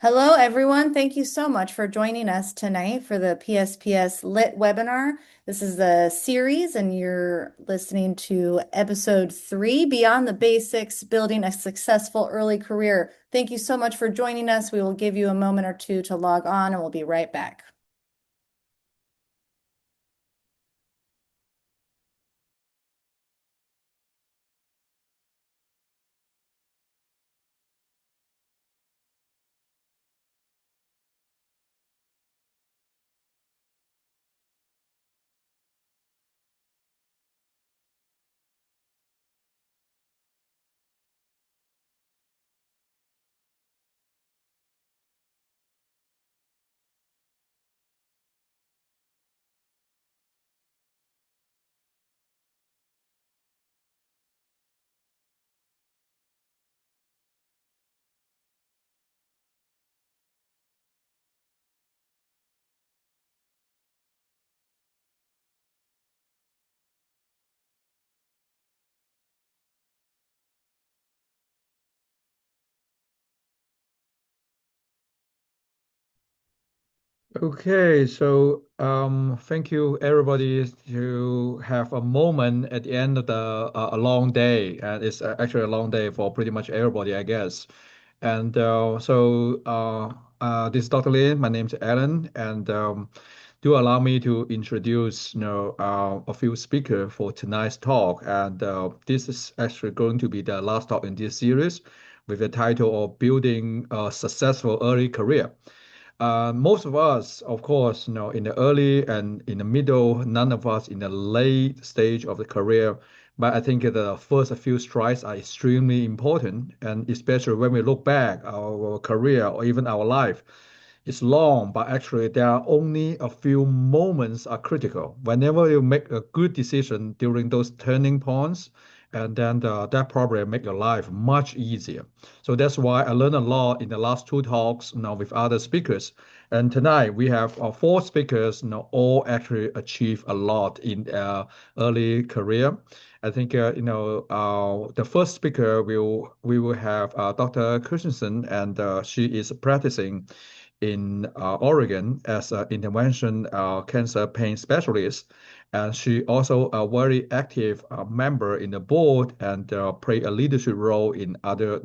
Hello, everyone. Thank you so much for joining us tonight for the PSPS Lit webinar. This is a series, and you're listening to episode 3, Beyond the Basics, Building a Successful Early Career. Thank you so much for joining us. We will give you a moment or two to log on, and we'll be right back. Okay, so thank you everybody to have a moment at the end of a long day, and it's actually a long day for pretty much everybody, I guess. And this is Dr. Lin. My name's Alan, and do allow me to introduce, a few speakers for tonight's talk. And this is actually going to be the last talk in this series, with the title of Building a Successful Early Career. Most of us, of course, in the early and in the middle, none of us in the late stage of the career. But I think the first few strides are extremely important, and especially when we look back our career or even our life, it's long, but actually there are only a few moments are critical. Whenever you make a good decision during those turning points, and then that probably make your life much easier. So that's why I learned a lot in the last two talks now with other speakers. And tonight we have four speakers, all actually achieve a lot in early career. I think the first speaker we will have Dr. Christensen, and she is practicing in Oregon as an intervention cancer pain specialist. And she also a very active member in the board and play a leadership role in other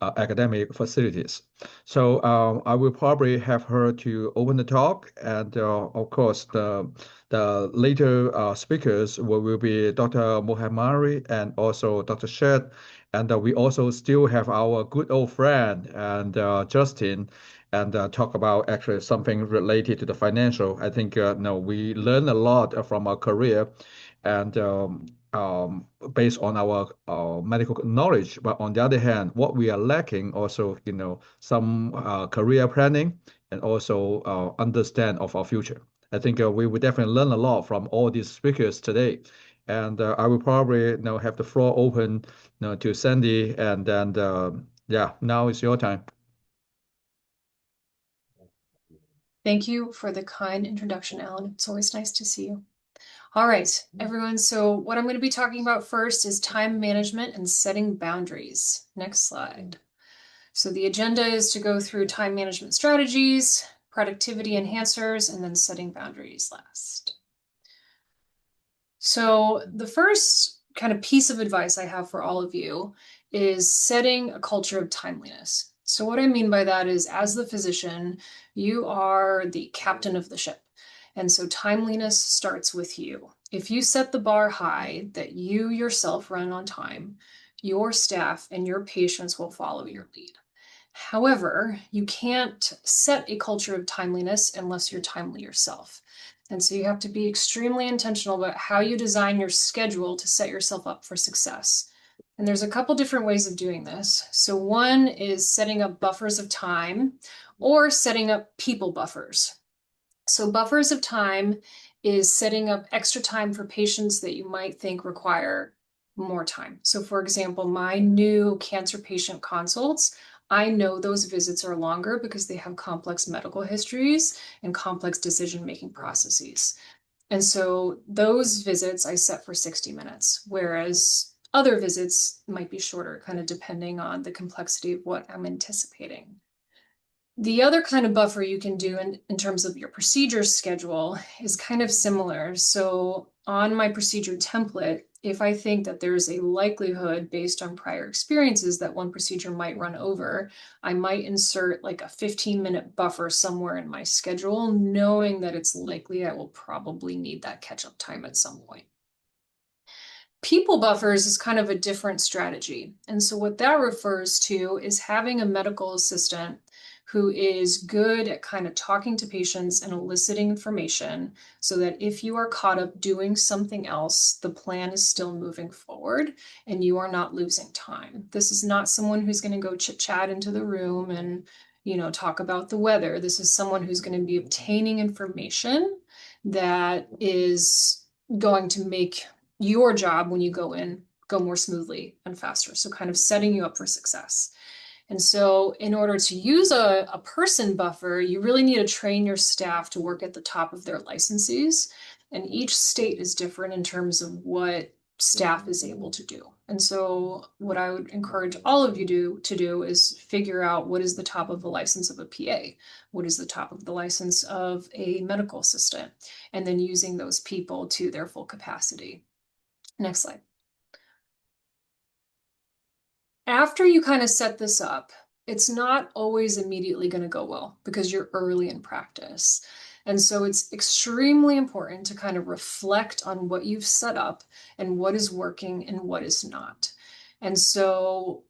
academic facilities. So I will probably have her to open the talk. And of course, the later speakers will be Dr. Mohammari and also Dr. Shed. And we also still have our good old friend and Justin, and talk about actually something related to the financial. I think no, we learn a lot from our career, and based on our medical knowledge. But on the other hand, what we are lacking also, some career planning and also understand of our future. I think we will definitely learn a lot from all these speakers today. And I will probably have the floor open to Sandy, and then yeah, now it's your time. Thank you for the kind introduction, Alan. It's always nice to see you. All right, everyone. So what I'm going to be talking about first is time management and setting boundaries. Next slide. So the agenda is to go through time management strategies, productivity enhancers, and then setting boundaries last. So the first kind of piece of advice I have for all of you is setting a culture of timeliness. So what I mean by that is, as the physician, you are the captain of the ship. And so timeliness starts with you. If you set the bar high that you yourself run on time, your staff and your patients will follow your lead. However, you can't set a culture of timeliness unless you're timely yourself. And so you have to be extremely intentional about how you design your schedule to set yourself up for success. And there's a couple different ways of doing this. So one is setting up buffers of time or setting up people buffers. So buffers of time is setting up extra time for patients that you might think require more time. So for example, my new cancer patient consults, I know those visits are longer because they have complex medical histories and complex decision-making processes. And so those visits I set for 60 minutes, whereas other visits might be shorter, kind of depending on the complexity of what I'm anticipating. The other kind of buffer you can do in terms of your procedure schedule is kind of similar. So on my procedure template, if I think that there's a likelihood based on prior experiences that one procedure might run over, I might insert like a 15-minute buffer somewhere in my schedule, knowing that it's likely I will probably need that catch-up time at some point. People buffers is kind of a different strategy. And so what that refers to is having a medical assistant who is good at kind of talking to patients and eliciting information so that if you are caught up doing something else, the plan is still moving forward and you are not losing time. This is not someone who's going to go chit chat into the room and, talk about the weather. This is someone who's going to be obtaining information that is going to make your job when you go in go more smoothly and faster. So kind of setting you up for success. And so in order to use a person buffer, you really need to train your staff to work at the top of their licenses. And each state is different in terms of what staff is able to do. And so what I would encourage all of you to do is figure out what is the top of the license of a PA, what is the top of the license of a medical assistant, and then using those people to their full capacity. Next slide. After you kind of set this up, it's not always immediately going to go well because you're early in practice. And so it's extremely important to kind of reflect on what you've set up and what is working and what is not. And so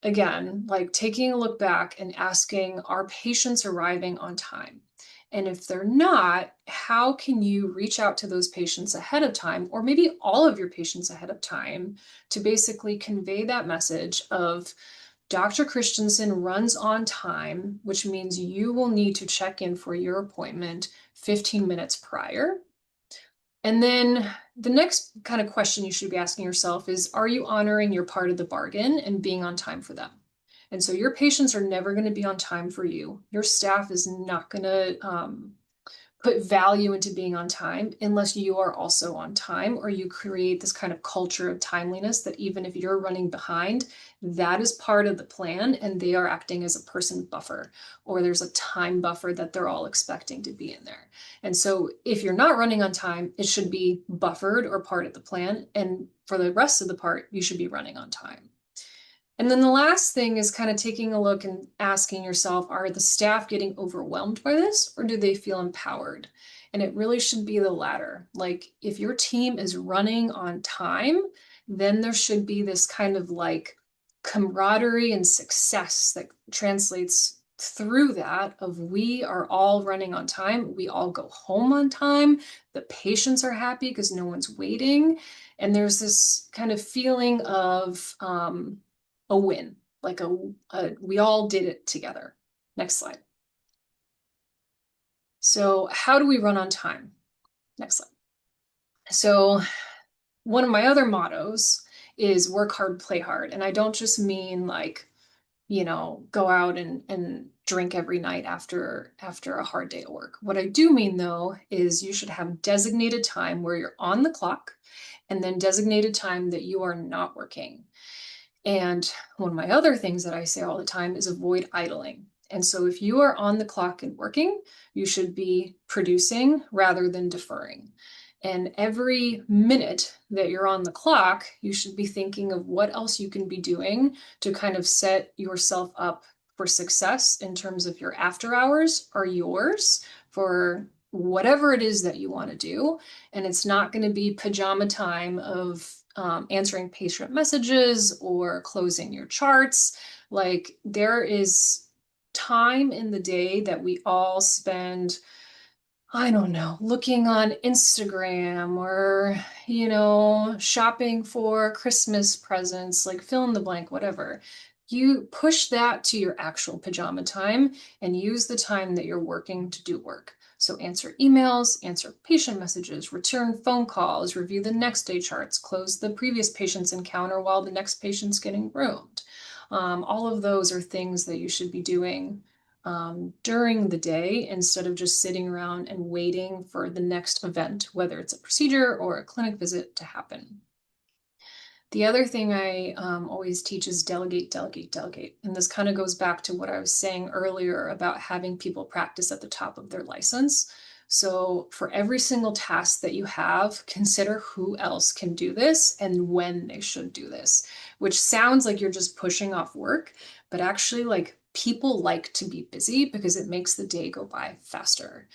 again, like taking a look back and asking, are patients arriving on time? And if they're not, how can you reach out to those patients ahead of time, or maybe all of your patients ahead of time, to basically convey that message of Dr. Christensen runs on time, which means you will need to check in for your appointment 15 minutes prior. And then the next kind of question you should be asking yourself is, are you honoring your part of the bargain and being on time for them? And so your patients are never going to be on time for you. Your staff is not going to put value into being on time unless you are also on time, or you create this kind of culture of timeliness that even if you're running behind, that is part of the plan and they are acting as a person buffer, or there's a time buffer that they're all expecting to be in there. And so if you're not running on time, it should be buffered or part of the plan. And for the rest of the part, you should be running on time. And then the last thing is kind of taking a look and asking yourself, are the staff getting overwhelmed by this, or do they feel empowered? And it really should be the latter. Like if your team is running on time, then there should be this kind of like camaraderie and success that translates through that of we are all running on time. We all go home on time. The patients are happy because no one's waiting. And there's this kind of feeling of, a win, like we all did it together. Next slide. So how do we run on time? Next slide. So one of my other mottos is work hard, play hard. And I don't just mean like, go out and drink every night after a hard day at work. What I do mean though, is you should have designated time where you're on the clock and then designated time that you are not working. And one of my other things that I say all the time is avoid idling. And so if you are on the clock and working, you should be producing rather than deferring. And every minute that you're on the clock, you should be thinking of what else you can be doing to kind of set yourself up for success in terms of your after hours are yours for whatever it is that you want to do. And it's not going to be pajama time of answering patient messages or closing your charts. Like there is time in the day that we all spend, I don't know, looking on Instagram or, shopping for Christmas presents, like fill in the blank, whatever. You push that to your actual pajama time and use the time that you're working to do work. So answer emails, answer patient messages, return phone calls, review the next day charts, close the previous patient's encounter while the next patient's getting groomed. All of those are things that you should be doing during the day instead of just sitting around and waiting for the next event, whether it's a procedure or a clinic visit to happen. The other thing I always teach is delegate, delegate, delegate. And this kind of goes back to what I was saying earlier about having people practice at the top of their license. So for every single task that you have, consider who else can do this and when they should do this, which sounds like you're just pushing off work, but actually like people like to be busy because it makes the day go by faster.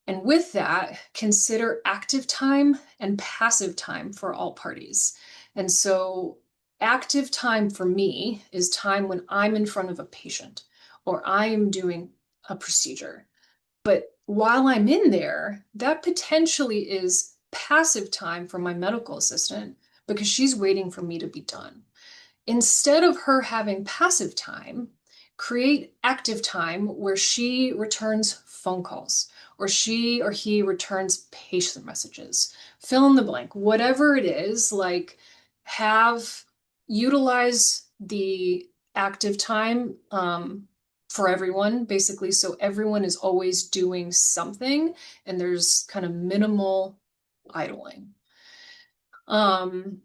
And with that, consider active time and passive time for all parties. And so, active time for me is time when I'm in front of a patient or I am doing a procedure. But while I'm in there, that potentially is passive time for my medical assistant because she's waiting for me to be done. Instead of her having passive time, create active time where she returns phone calls or she or he returns patient messages. Fill in the blank, whatever it is, like have utilize the active time for everyone, basically. So everyone is always doing something and there's kind of minimal idling. Um,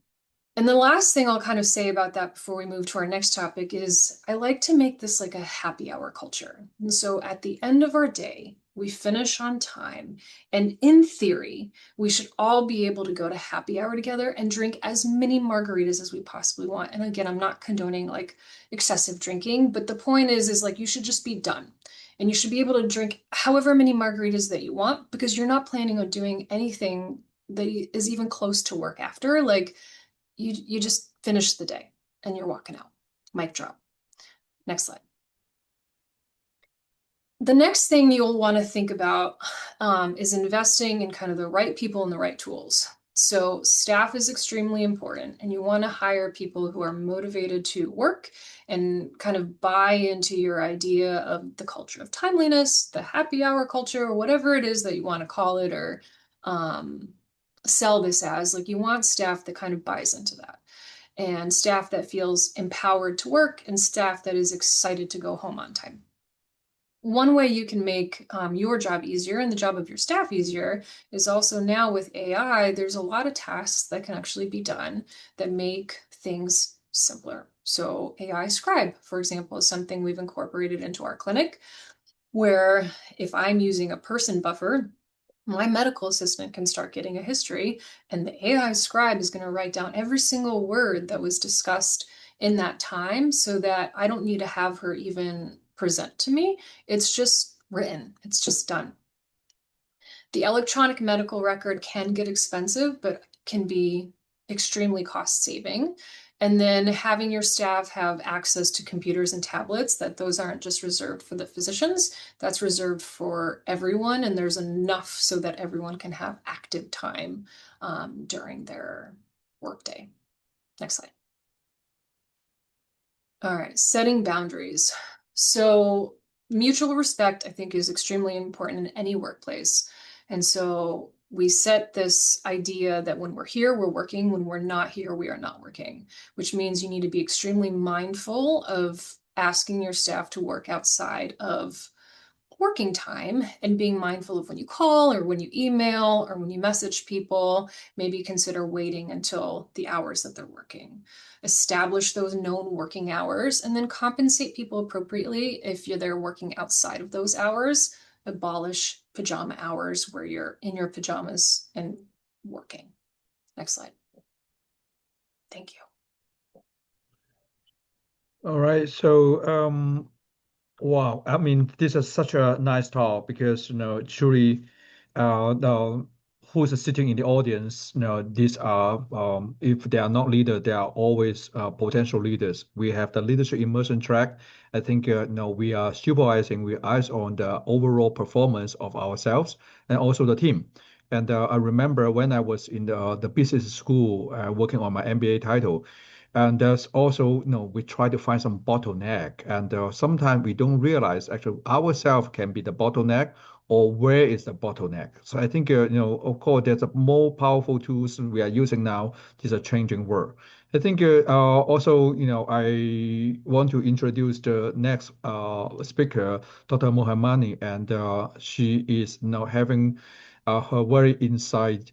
and the last thing I'll kind of say about that before we move to our next topic is I like to make this like a happy hour culture. And so at the end of our day, we finish on time. And in theory, we should all be able to go to happy hour together and drink as many margaritas as we possibly want. And again, I'm not condoning like excessive drinking, but the point is like you should just be done. And you should be able to drink however many margaritas that you want because you're not planning on doing anything that is even close to work after. Like you just finish the day and you're walking out. Mic drop. Next slide. The next thing you'll want to think about is investing in kind of the right people and the right tools. So staff is extremely important, and you want to hire people who are motivated to work and kind of buy into your idea of the culture of timeliness, the happy hour culture, or whatever it is that you want to call it or sell this as. Like you want staff that kind of buys into that and staff that feels empowered to work and staff that is excited to go home on time. One way you can make your job easier and the job of your staff easier is also now with AI, there's a lot of tasks that can actually be done that make things simpler. So AI Scribe, for example, is something we've incorporated into our clinic where if I'm using a person buffer, my medical assistant can start getting a history, and the AI scribe is going to write down every single word that was discussed in that time so that I don't need to have her even present to me. It's just written, it's just done. The electronic medical record can get expensive, but can be extremely cost saving. And then having your staff have access to computers and tablets, that those aren't just reserved for the physicians, that's reserved for everyone. And there's enough so that everyone can have active time during their workday. Next slide. All right, setting boundaries. So mutual respect, I think, is extremely important in any workplace. And so we set this idea that when we're here, we're working. When we're not here, we are not working, which means you need to be extremely mindful of asking your staff to work outside of working time and being mindful of when you call or when you email or when you message people, maybe consider waiting until the hours that they're working. Establish those known working hours and then compensate people appropriately if they're working outside of those hours. Abolish pajama hours where you're in your pajamas and working. Next slide. Thank you. All right. So, wow. I mean, this is such a nice talk because, truly, the who's sitting in the audience, these are, if they are not leaders, they are always potential leaders. We have the leadership immersion track. I think, we are supervising with eyes on the overall performance of ourselves and also the team. And I remember when I was in the business school working on my MBA title, and there's also, we try to find some bottleneck, and sometimes we don't realize actually ourselves can be the bottleneck, or where is the bottleneck. So I think, of course, there's a more powerful tools we are using now. This is a changing world. I think also, I want to introduce the next speaker, Dr. Mohammani, and she is now having her very insight.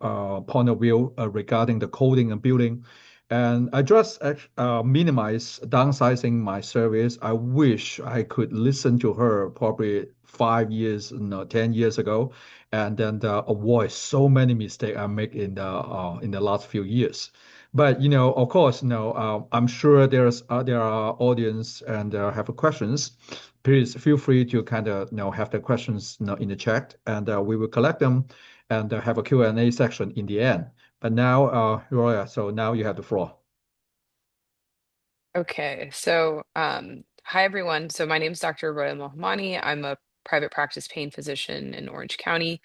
point of view regarding the coding and building. And I just minimize downsizing my service. I wish I could listen to her probably 5 years, 10 years ago, and then avoid so many mistakes I make in the last few years. But of course, I'm sure there are audience and have questions. Please feel free to kind of have the questions in the chat, and we will collect them and have a Q&A section in the end. But now, Roya, so now you have the floor. Okay, so hi everyone. So my name is Dr. Roya Mohammani. I'm a private practice pain physician in Orange County.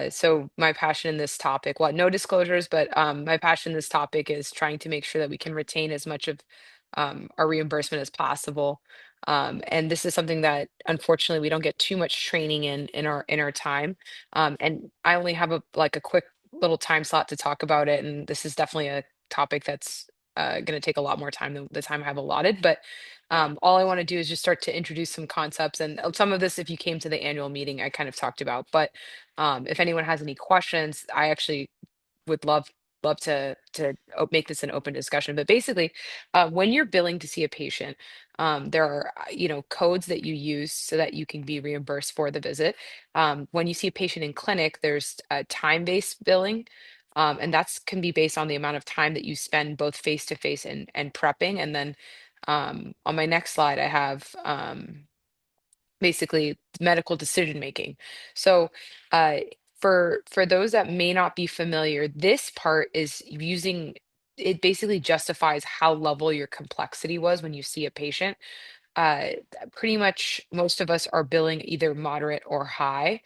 So my passion in this topic, well, no disclosures, but my passion in this topic is trying to make sure that we can retain as much of our reimbursement as possible. And this is something that unfortunately we don't get too much training in our time. And I only have a quick little time slot to talk about it, and this is definitely a topic that's going to take a lot more time than the time I have allotted. But all I want to do is just start to introduce some concepts, and some of this, if you came to the annual meeting, I kind of talked about. But if anyone has any questions, I actually would love make this an open discussion. But basically, when you're billing to see a patient, there are codes that you use so that you can be reimbursed for the visit. When you see a patient in clinic, there's time-based billing. And that's can be based on the amount of time that you spend both face to face and prepping. And then on my next slide, I have basically medical decision making. So uh, for those that may not be familiar, this part is using it basically justifies how level your complexity was when you see a patient. uh, Pretty much most of us are billing either moderate or high.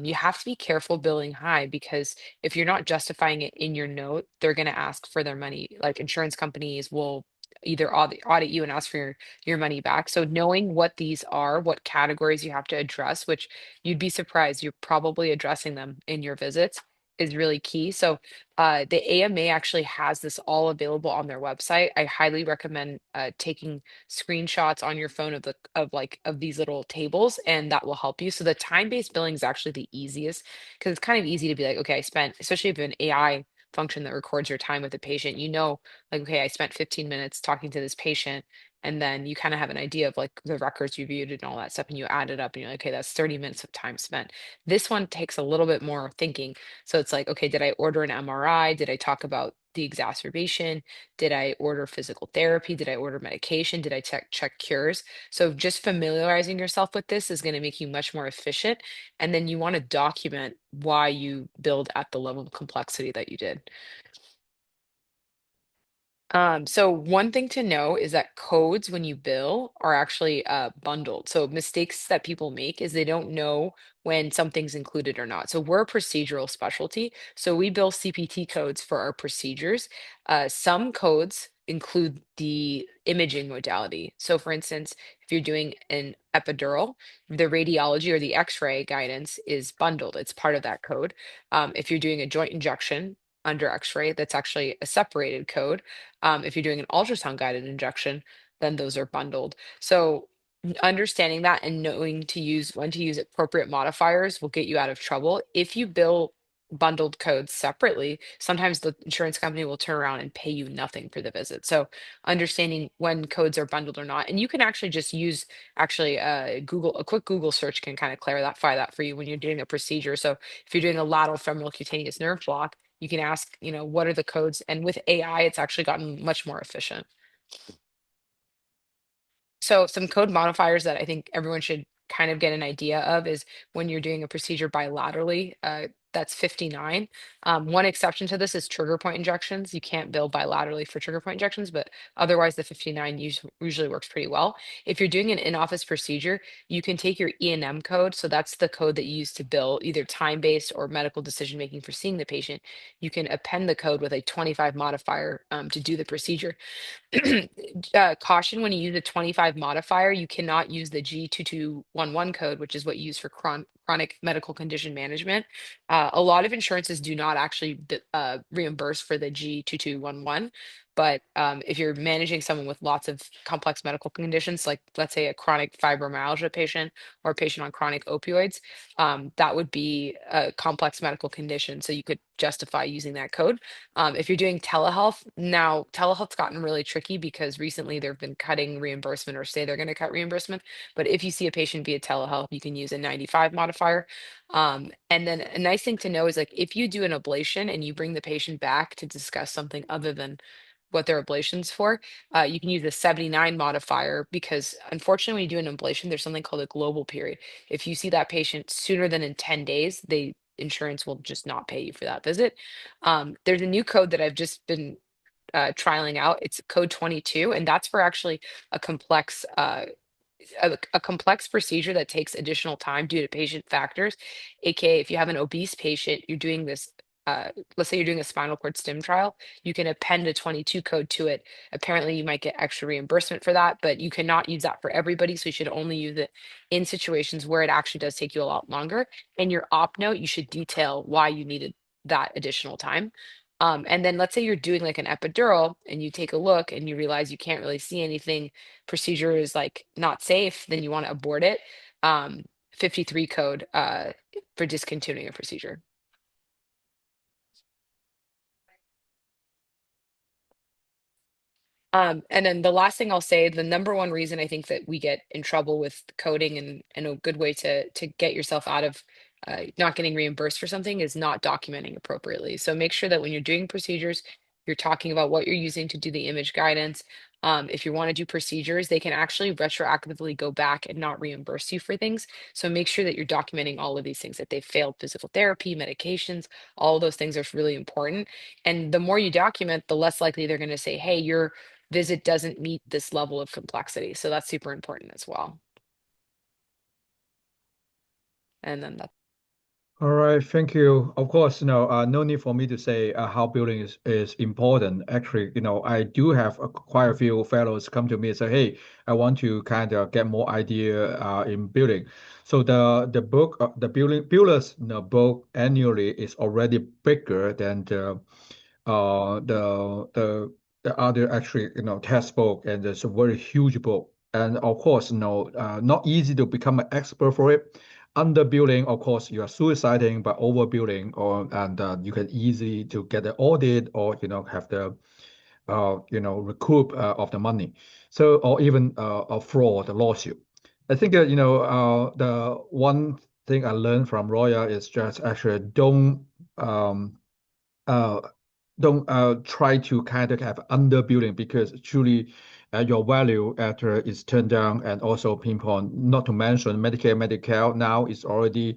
You have to be careful billing high because if you're not justifying it in your note, they're going to ask for their money. Like insurance companies will either audit you and ask for your money back. So knowing what these are, what categories you have to address, which you'd be surprised, you're probably addressing them in your visits, is really key. So the AMA actually has this all available on their website. I highly recommend taking screenshots on your phone of these little tables, and that will help you. So the time-based billing is actually the easiest because it's kind of easy to be like, okay, I spent, especially if you have an AI function that records your time with the patient, like, okay, I spent 15 minutes talking to this patient. And then you kind of have an idea of like the records you viewed and all that stuff, and you add it up and you're like, okay, that's 30 minutes of time spent. This one takes a little bit more thinking. So it's like, okay, did I order an MRI? Did I talk about the exacerbation? Did I order physical therapy? Did I order medication? Did I check cures? So just familiarizing yourself with this is going to make you much more efficient. And then you want to document why you build at the level of complexity that you did. So one thing to know is that codes when you bill are actually bundled. So mistakes that people make is they don't know when something's included or not. So we're a procedural specialty. So we bill CPT codes for our procedures. Some codes include the imaging modality. So for instance, if you're doing an epidural, the radiology or the X-ray guidance is bundled. It's part of that code. If you're doing a joint injection under X-ray, that's actually a separated code. If you're doing an ultrasound guided injection, then those are bundled. So understanding that and knowing to use when to use appropriate modifiers will get you out of trouble. If you bill bundled codes separately, sometimes the insurance company will turn around and pay you nothing for the visit. So understanding when codes are bundled or not, and you can actually just use actually a quick Google search can kind of clarify that for you when you're doing a procedure. So if you're doing a lateral femoral cutaneous nerve block, you can ask, what are the codes? And with AI, it's actually gotten much more efficient. So some code modifiers that I think everyone should kind of get an idea of is when you're doing a procedure bilaterally, that's 59. One exception to this is trigger point injections. You can't bill bilaterally for trigger point injections, but otherwise the 59 usually works pretty well. If you're doing an in-office procedure, you can take your E&M code. So that's the code that you use to bill either time-based or medical decision making for seeing the patient. You can append the code with a 25 modifier to do the procedure. Caution when you use a 25 modifier, you cannot use the G2211 code, which is what you use for chronic medical condition management. A lot of insurances do not actually reimburse for the G2211. But if you're managing someone with lots of complex medical conditions, like let's say a chronic fibromyalgia patient or a patient on chronic opioids, that would be a complex medical condition. So you could justify using that code. If you're doing telehealth, now telehealth's gotten really tricky because recently they've been cutting reimbursement or say they're going to cut reimbursement. But if you see a patient via telehealth, you can use a 95 modifier. And then a nice thing to know is like if you do an ablation and you bring the patient back to discuss something other than what their ablation's for, you can use the 79 modifier because unfortunately, when you do an ablation, there's something called a global period. If you see that patient sooner than in 10 days, they insurance will just not pay you for that visit. There's a new code that I've just been trialing out. It's code 22, and that's for actually a complex a complex procedure that takes additional time due to patient factors, aka if you have an obese patient, you're doing this. Let's say you're doing a spinal cord stim trial, you can append a 22 code to it. Apparently, you might get extra reimbursement for that, but you cannot use that for everybody. So you should only use it in situations where it actually does take you a lot longer. In your op note, you should detail why you needed that additional time. And then let's say you're doing like an epidural and you take a look and you realize you can't really see anything, procedure is like not safe, then you want to abort it. 53 code for discontinuing a procedure. And then the last thing I'll say, the number one reason I think that we get in trouble with coding and a good way to get yourself out of not getting reimbursed for something is not documenting appropriately. So make sure that when you're doing procedures, you're talking about what you're using to do the image guidance. If you want to do procedures, they can actually retroactively go back and not reimburse you for things. So make sure that you're documenting all of these things, that they've failed physical therapy, medications, all of those things are really important. And the more you document, the less likely they're going to say, hey, you're visit doesn't meet this level of complexity. So that's super important as well. And then that. All right, thank you. Of course, no need for me to say how building is important. Actually, I do have quite a few fellows come to me and say, "Hey, I want to kind of get more idea in building." So the book, the builders, book annually is already bigger than uh the the the other actually textbook, and it's a very huge book. And of course, not easy to become an expert for it. Underbuilding, of course, you are suiciding, but overbuilding, and you can easily to get the audit or have the recoup of the money. So or even a fraud, a lawsuit. I think that the one thing I learned from Roya is just actually um, uh, don't try to kind of have underbuilding because truly your value after is turned down and also pinpoint, not to mention Medicare, Medicare now is already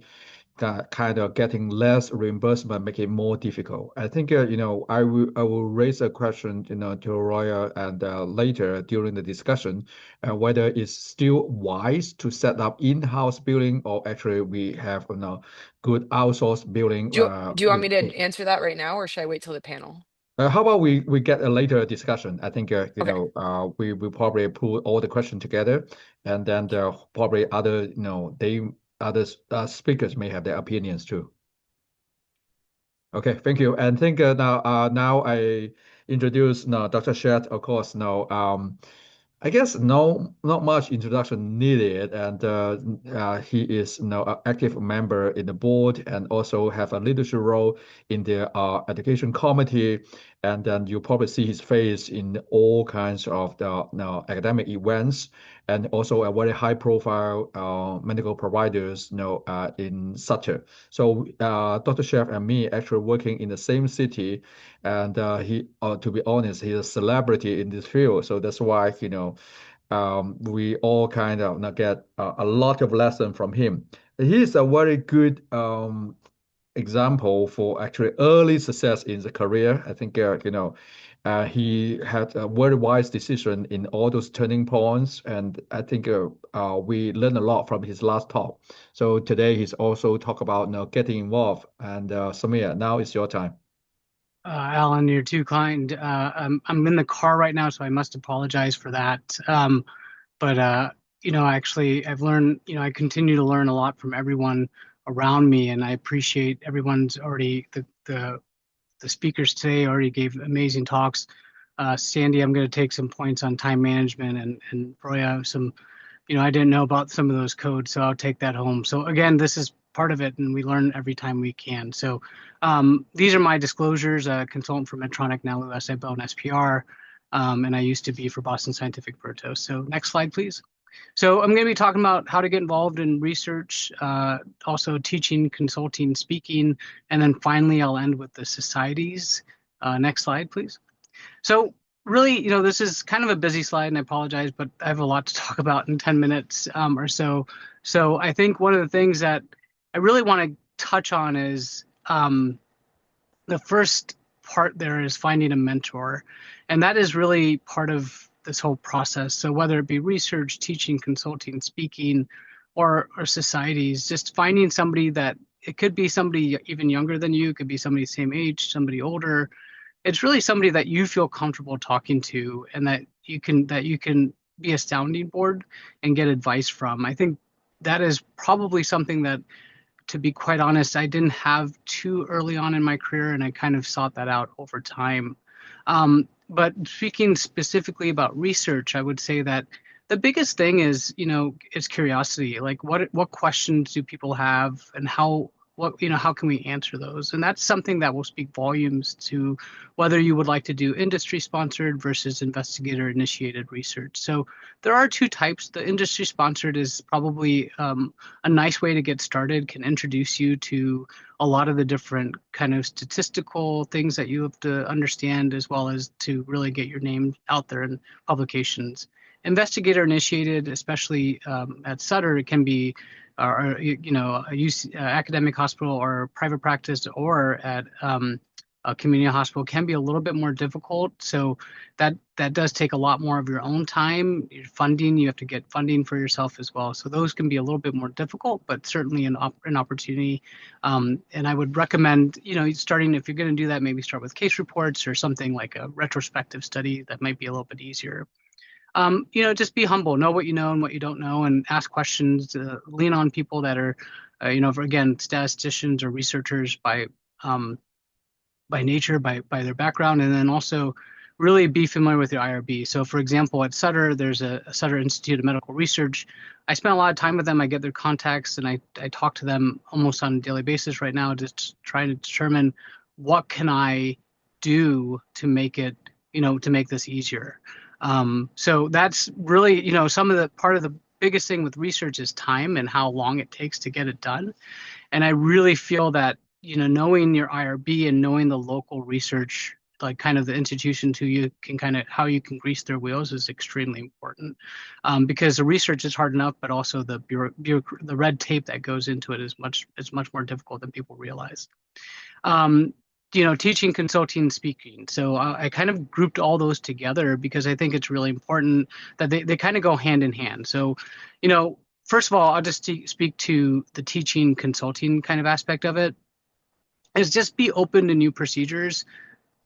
kind of getting less reimbursement, making it more difficult. I think, I will raise a question, to Roya and later during the discussion, whether it's still wise to set up in-house building or actually we have, good outsourced building. Do you want me to answer that right now, or should I wait till the panel? How about we get a later discussion? I think Okay. we will probably put all the questions together, and then there probably other other speakers may have their opinions too. Okay, thank you. And think now I introduce now Dr. Shet. Of course, now I guess not much introduction needed, and he is now an active member in the board and also have a leadership role in the education committee. And then you probably see his face in all kinds of the academic events, and also a very high profile medical providers in Sutter. So Dr. Chef and me actually working in the same city, and he to be honest, he's a celebrity in this field. So that's why we all kind of get a lot of lesson from him. He's a very good example for actually early success in the career. I think he had a very wise decision in all those turning points, and I think we learned a lot from his last talk. So today he's also talk about getting involved. And Samir, now it's your time. Alan, you're too kind. I'm in the car right now, so I must apologize for that. But actually, I've learned. I continue to learn a lot from everyone around me, and I appreciate everyone's already the speakers today already gave amazing talks. Sandy, I'm going to take some points on time management, and Roya, some, I didn't know about some of those codes, so I'll take that home. So again, this is part of it, and we learn every time we can. So these are my disclosures, consultant for Medtronic, now Lou SIBO and SPR, and I used to be for Boston Scientific Proto. So next slide, please. So I'm going to be talking about how to get involved in research, also teaching, consulting, speaking, and then finally I'll end with the societies. Next slide, please. So really, this is kind of a busy slide, and I apologize, but I have a lot to talk about in 10 minutes or so. So I think one of the things that I really want to touch on is the first part there is finding a mentor. And that is really part of this whole process. So whether it be research, teaching, consulting, speaking, or societies, just finding somebody that it could be somebody even younger than you, it could be somebody the same age, somebody older. It's really somebody that you feel comfortable talking to and that you can be a sounding board and get advice from. I think that is probably something that, to be quite honest, I didn't have too early on in my career, and I kind of sought that out over time. But speaking specifically about research, I would say that the biggest thing is, is curiosity. Like, what questions do people have, and how can we answer those? And that's something that will speak volumes to whether you would like to do industry sponsored versus investigator initiated research. So there are two types. The industry sponsored is probably a nice way to get started, can introduce you to a lot of the different kind of statistical things that you have to understand, as well as to really get your name out there in publications. Investigator initiated, especially at Sutter, it can be a academic hospital or private practice, or at a community hospital, can be a little bit more difficult. So that does take a lot more of your own time. Your funding, you have to get funding for yourself as well. So those can be a little bit more difficult, but certainly an opportunity. And I would recommend, starting, if you're going to do that, maybe start with case reports or something like a retrospective study that might be a little bit easier. Just be humble, know what you know and what you don't know, and ask questions, lean on people that are, again, statisticians or researchers by nature, by their background, and then also really be familiar with your IRB. So for example, at Sutter, there's a Sutter Institute of Medical Research. I spend a lot of time with them. I get their contacts, and I talk to them almost on a daily basis right now, just trying to determine what can I do to make it, to make this easier. So that's really, some of the part of the biggest thing with research is time and how long it takes to get it done. And I really feel that, knowing your IRB and knowing the local research, like kind of the institutions who you can how you can grease their wheels, is extremely important. Because the research is hard enough, but also the the red tape that goes into it is much more difficult than people realize. Teaching, consulting, speaking. So I kind of grouped all those together because I think it's really important that they kind of go hand in hand. So, first of all, I'll just speak to the teaching, consulting kind of aspect of it, is just be open to new procedures.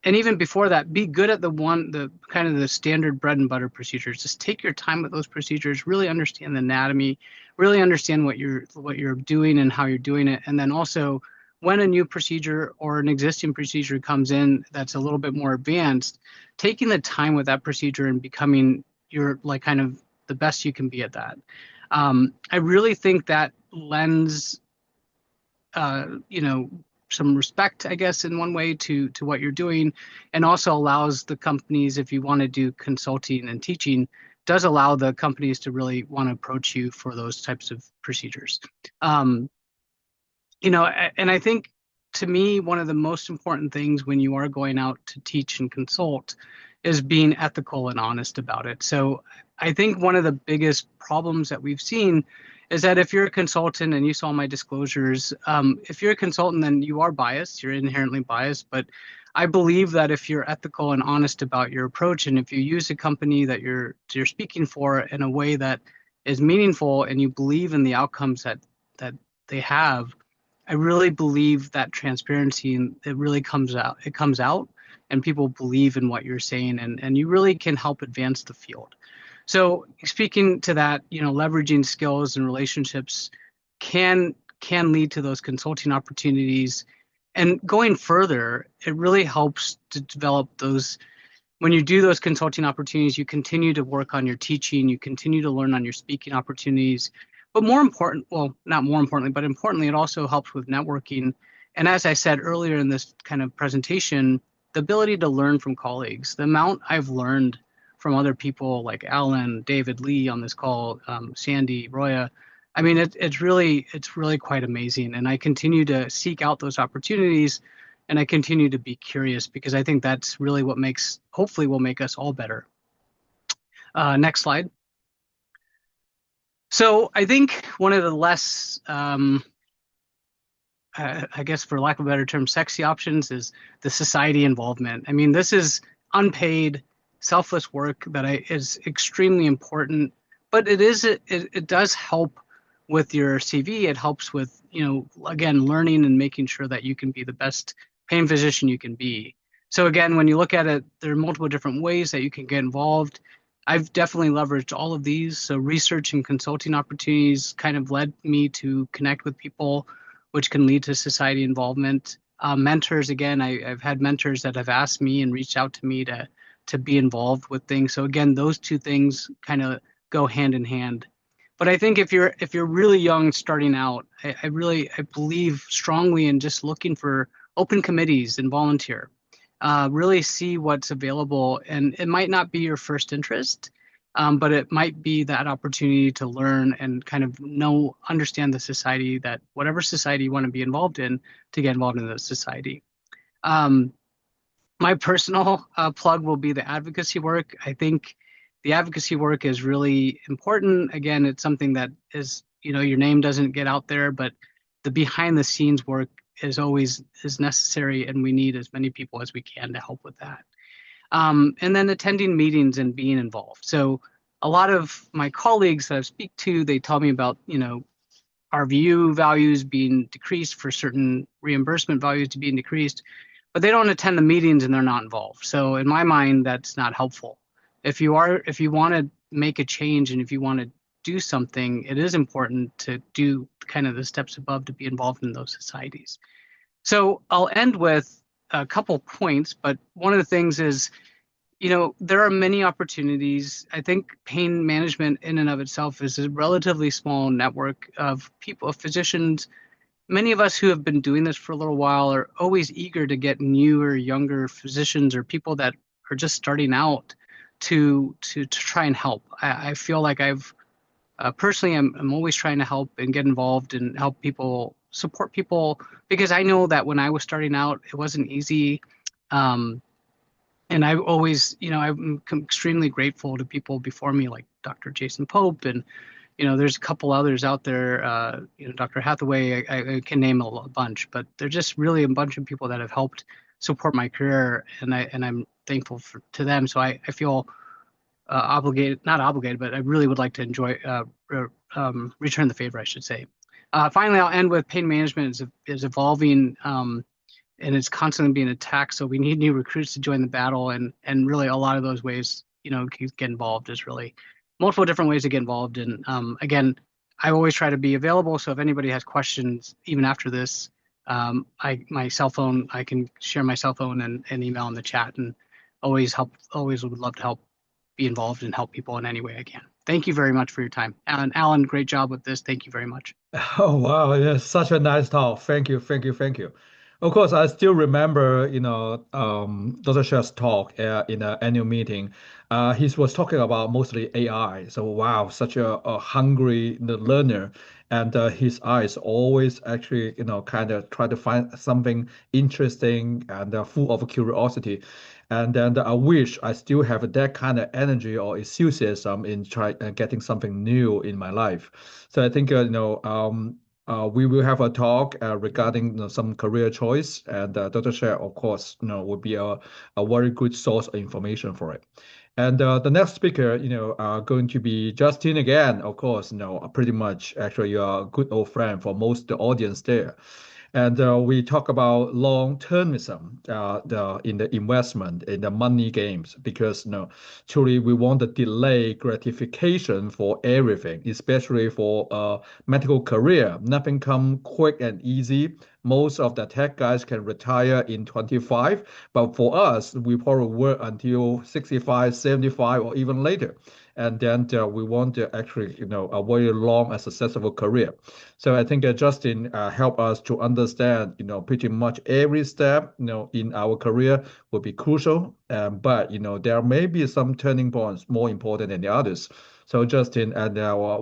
And even before that, be good at the kind of the standard bread and butter procedures. Just take your time with those procedures, really understand the anatomy, really understand what you're doing and how you're doing it. And then also, when a new procedure or an existing procedure comes in that's a little bit more advanced, taking the time with that procedure and becoming your, like, kind of the best you can be at that. I really think that lends, some respect, I guess, in one way to what you're doing, and also allows the companies, if you want to do consulting and teaching, does allow the companies to really want to approach you for those types of procedures. And I think, to me, one of the most important things when you are going out to teach and consult is being ethical and honest about it. So I think one of the biggest problems that we've seen is that if you're a consultant, and you saw my disclosures, if you're a consultant, then you are biased, you're inherently biased. But I believe that if you're ethical and honest about your approach, and if you use a company that you're speaking for in a way that is meaningful, and you believe in the outcomes that they have, I really believe that transparency, and it really comes out. It comes out, and people believe in what you're saying, and you really can help advance the field. So speaking to that, leveraging skills and relationships can lead to those consulting opportunities. And going further, it really helps to develop those when you do those consulting opportunities, you continue to work on your teaching, you continue to learn on your speaking opportunities. But more important, well, not more importantly, but importantly, it also helps with networking. And as I said earlier in this kind of presentation, the ability to learn from colleagues, the amount I've learned from other people like Alan, David, Lee on this call, Sandy, Roya. I mean, it's really quite amazing. And I continue to seek out those opportunities and I continue to be curious because I think that's really what hopefully will make us all better. Next slide. So I think one of the less, I guess for lack of a better term, sexy options is the society involvement. I mean, this is unpaid, selfless work that is extremely important, but it does help with your CV. It helps with, again, learning and making sure that you can be the best pain physician you can be. So again, when you look at it, there are multiple different ways that you can get involved. I've definitely leveraged all of these. So research and consulting opportunities kind of led me to connect with people, which can lead to society involvement. Mentors, again, I've had mentors that have asked me and reached out to me to be involved with things. So again, those two things kind of go hand in hand. But I think if you're really young starting out, I believe strongly in just looking for open committees and volunteer. Really see what's available, and it might not be your first interest, but it might be that opportunity to learn and kind of understand the society, that whatever society you want to be involved in, to get involved in the society. My personal plug will be the advocacy work. I think the advocacy work is really important. Again, it's something that is, your name doesn't get out there, but the behind the scenes work is necessary, and we need as many people as we can to help with that. And then attending meetings and being involved. So a lot of my colleagues that I speak to, they tell me about, RVU values being decreased for certain reimbursement values to being decreased, but they don't attend the meetings and they're not involved. So in my mind, that's not helpful. If you want to make a change and if you want to do something, it is important to do kind of the steps above to be involved in those societies. So I'll end with a couple points, but one of the things is, there are many opportunities. I think pain management in and of itself is a relatively small network of people, of physicians. Many of us who have been doing this for a little while are always eager to get newer, younger physicians or people that are just starting out to try and help. I feel like I've personally, I'm always trying to help and get involved and help people, support people, because I know that when I was starting out, it wasn't easy. And I always, I'm extremely grateful to people before me, like Dr. Jason Pope, and there's a couple others out there. Dr. Hathaway, I can name a bunch, but they're just really a bunch of people that have helped support my career, and I'm thankful to them. So I feel obligated, not obligated, but I really would like to return the favor, I should say. Finally, I'll end with pain management is evolving, and it's constantly being attacked. So we need new recruits to join the battle, and really a lot of those ways, get involved is really multiple different ways to get involved. And again, I always try to be available. So if anybody has questions, even after this, my cell phone, I can share my cell phone and email in the chat, and always would love to help be involved and help people in any way I can. Thank you very much for your time. And Alan, great job with this. Thank you very much. Oh wow, yes, such a nice talk. Thank you, thank you, thank you. Of course, I still remember, Dr. Shah's talk in an annual meeting. He was talking about mostly AI. So wow, such a hungry learner, and his eyes always actually, kind of try to find something interesting and full of curiosity. And then I wish I still have that kind of energy or enthusiasm in getting something new in my life. So I think we will have a talk regarding some career choice, and Dr. Share, of course, will be a very good source of information for it. And the next speaker, going to be Justin again. Of course, pretty much actually you're a good old friend for most of the audience there. And we talk about long-termism in the investment, in the money games, because truly we want to delay gratification for everything, especially for medical career. Nothing come quick and easy. Most of the tech guys can retire in 25, but for us, we probably work until 65, 75, or even later. And then we want to actually, a very long and successful career. So I think Justin helped us to understand, pretty much every step, in our career will be crucial. But, there may be some turning points more important than the others. So Justin, and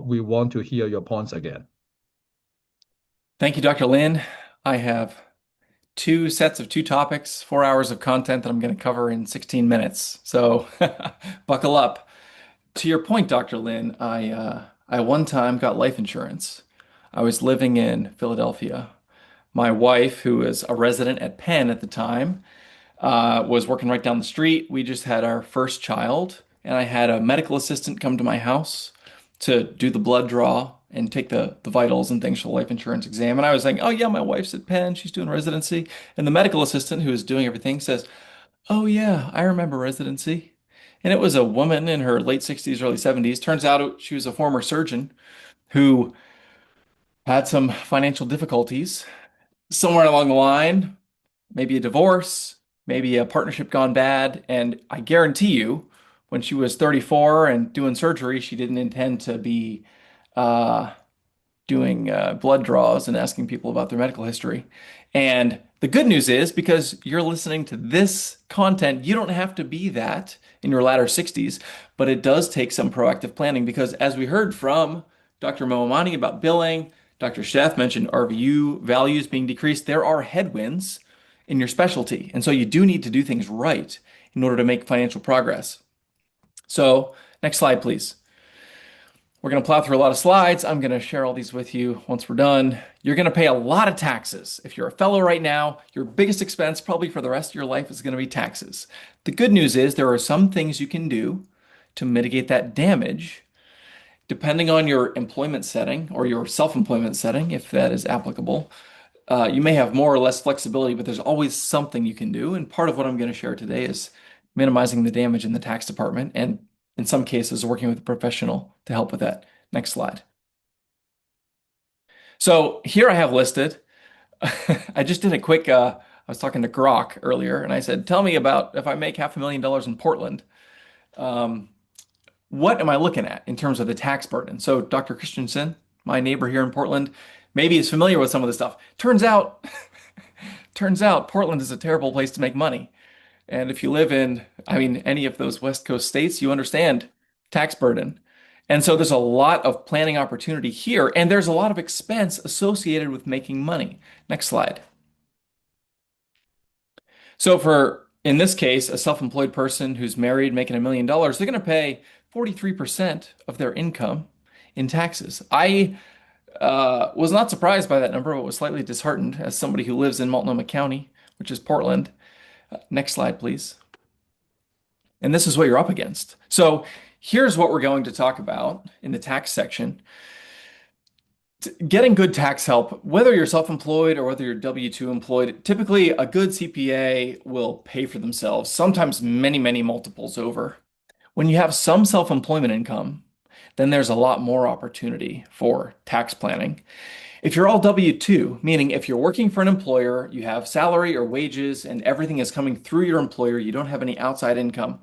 we want to hear your points again. Thank you, Dr. Lin. I have two sets of two topics, 4 hours of content that I'm going to cover in 16 minutes. So buckle up. To your point, Dr. Lin, I one time got life insurance. I was living in Philadelphia. My wife, who was a resident at Penn at the time, was working right down the street. We just had our first child, and I had a medical assistant come to my house to do the blood draw and take the vitals and things for the life insurance exam. And I was saying, oh, yeah, my wife's at Penn. She's doing residency. And the medical assistant who was doing everything says, oh, yeah, I remember residency. And it was a woman in her late 60s, early 70s. Turns out she was a former surgeon who had some financial difficulties somewhere along the line, maybe a divorce, maybe a partnership gone bad. And I guarantee you, when she was 34 and doing surgery, she didn't intend to be uh, doing blood draws and asking people about their medical history. And the good news is, because you're listening to this content, you don't have to be that in your latter 60s, but it does take some proactive planning because, as we heard from Dr. Mohammadi about billing, Dr. Sheff mentioned RVU values being decreased. There are headwinds in your specialty. And so you do need to do things right in order to make financial progress. So, next slide, please. We're going to plow through a lot of slides. I'm going to share all these with you once we're done. You're going to pay a lot of taxes. If you're a fellow right now, your biggest expense probably for the rest of your life is going to be taxes. The good news is there are some things you can do to mitigate that damage depending on your employment setting or your self-employment setting, if that is applicable. You may have more or less flexibility, but there's always something you can do. And part of what I'm going to share today is minimizing the damage in the tax department and in some cases working with a professional to help with that. Next slide. So here I have listed, I just did a quick, I was talking to Grok earlier and I said, tell me about if I make $500,000 in Portland, what am I looking at in terms of the tax burden? So Dr. Christensen, my neighbor here in Portland, maybe is familiar with some of this stuff. Turns out Portland is a terrible place to make money. And if you live in, any of those West Coast states, you understand tax burden. And so there's a lot of planning opportunity here, and there's a lot of expense associated with making money. Next slide. So in this case, a self-employed person who's married making $1 million, they're going to pay 43% of their income in taxes. I was not surprised by that number, but was slightly disheartened as somebody who lives in Multnomah County, which is Portland. Next slide, please. And this is what you're up against. So here's what we're going to talk about in the tax section. Getting good tax help, whether you're self-employed or whether you're W-2 employed, typically a good CPA will pay for themselves, sometimes many, many multiples over. When you have some self-employment income, then there's a lot more opportunity for tax planning. If you're all W-2, meaning if you're working for an employer, you have salary or wages and everything is coming through your employer, you don't have any outside income,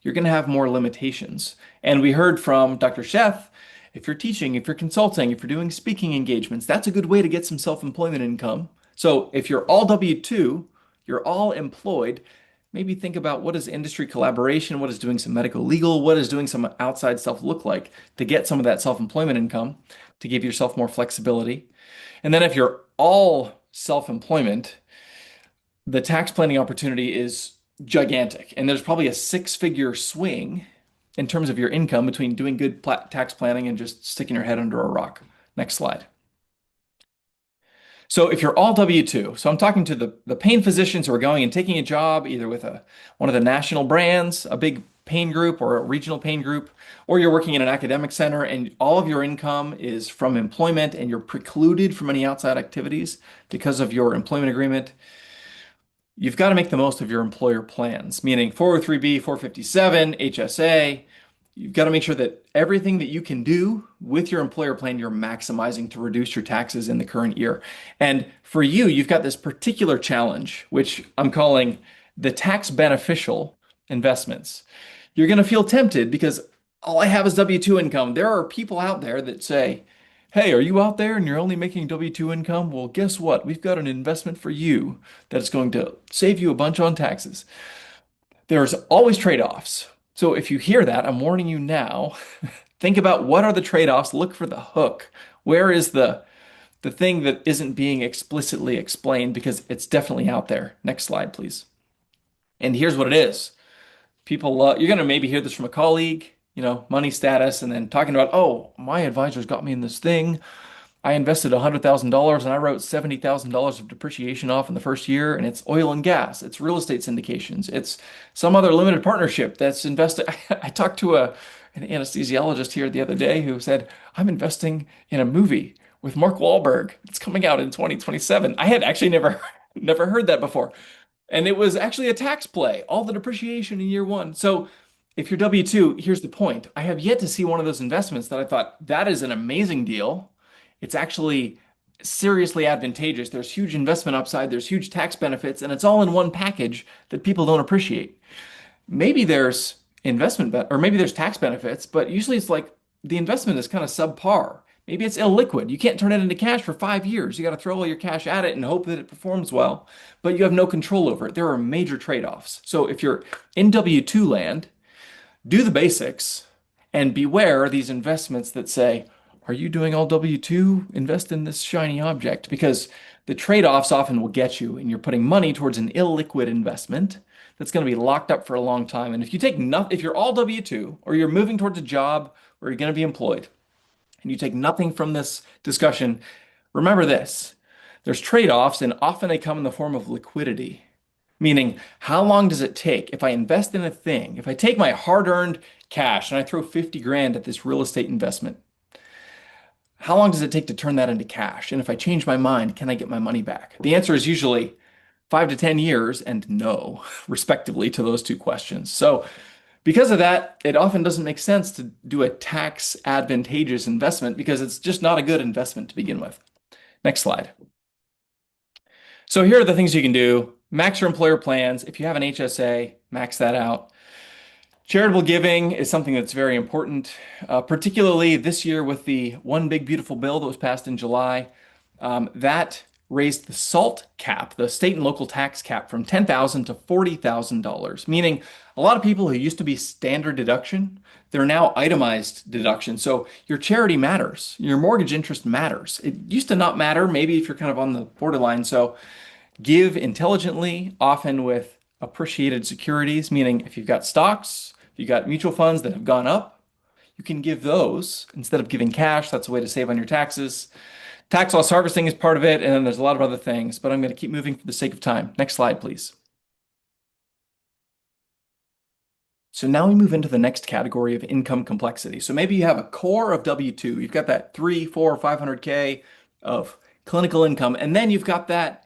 you're going to have more limitations. And we heard from Dr. Sheff, if you're teaching, if you're consulting, if you're doing speaking engagements, that's a good way to get some self-employment income. So if you're all W-2, you're all employed, maybe think about what is industry collaboration, what is doing some medical legal, what is doing some outside stuff look like to get some of that self-employment income to give yourself more flexibility. And then if you're all self-employment, the tax planning opportunity is gigantic. And there's probably a 6-figure swing in terms of your income between doing good tax planning and just sticking your head under a rock. Next slide. So if you're all W-2, so I'm talking to the pain physicians who are going and taking a job either with one of the national brands, a big pain group or a regional pain group, or you're working in an academic center and all of your income is from employment and you're precluded from any outside activities because of your employment agreement, you've got to make the most of your employer plans, meaning 403(b), 457, HSA. You've got to make sure that everything that you can do with your employer plan, you're maximizing to reduce your taxes in the current year. And for you, you've got this particular challenge, which I'm calling the tax beneficial investments. You're going to feel tempted because all I have is W-2 income. There are people out there that say, hey, are you out there and you're only making W-2 income? Well, guess what? We've got an investment for you that is going to save you a bunch on taxes. There's always trade-offs. So if you hear that, I'm warning you now. Think about what are the trade-offs. Look for the hook. Where is the thing that isn't being explicitly explained because it's definitely out there. Next slide, please. And here's what it is. People, you're going to maybe hear this from a colleague, money status, and then talking about, oh, my advisor's got me in this thing. I invested $100,000 and I wrote $70,000 of depreciation off in the first year, and it's oil and gas, it's real estate syndications, it's some other limited partnership that's invested. I talked to an anesthesiologist here the other day who said, I'm investing in a movie with Mark Wahlberg. It's coming out in 2027. I had actually never heard that before. And it was actually a tax play, all the depreciation in year one. So if you're W-2, here's the point. I have yet to see one of those investments that I thought that is an amazing deal. It's actually seriously advantageous. There's huge investment upside, there's huge tax benefits, and it's all in one package that people don't appreciate. Maybe there's or maybe there's tax benefits, but usually it's like the investment is kind of subpar. Maybe it's illiquid. You can't turn it into cash for 5 years. You got to throw all your cash at it and hope that it performs well, but you have no control over it. There are major trade-offs. So if you're in W-2 land, do the basics and beware these investments that say, are you doing all W-2? Invest in this shiny object, because the trade-offs often will get you and you're putting money towards an illiquid investment that's going to be locked up for a long time. And if you're all W-2 or you're moving towards a job where you're going to be employed and you take nothing from this discussion, remember this. There's trade-offs and often they come in the form of liquidity. Meaning, how long does it take if I invest in a thing, if I take my hard-earned cash and I throw 50 grand at this real estate investment, how long does it take to turn that into cash? And if I change my mind, can I get my money back? The answer is usually 5 to 10 years and no, respectively, to those two questions. So because of that, it often doesn't make sense to do a tax advantageous investment because it's just not a good investment to begin with. Next slide. So here are the things you can do. Max your employer plans. If you have an HSA, max that out. Charitable giving is something that's very important, particularly this year with the One Big Beautiful Bill that was passed in July. That raised the SALT cap, the state and local tax cap, from $10,000 to $40,000, meaning a lot of people who used to be standard deduction, they're now itemized deduction. So your charity matters. Your mortgage interest matters. It used to not matter, maybe if you're kind of on the borderline. So give intelligently, often with appreciated securities, meaning if you've got stocks, if you've got mutual funds that have gone up, you can give those instead of giving cash. That's a way to save on your taxes. Tax loss harvesting is part of it, and then there's a lot of other things, but I'm going to keep moving for the sake of time. Next slide, please. So now we move into the next category of income complexity. So maybe you have a core of W-2. You've got that 3, 4, 500K of clinical income, and then you've got that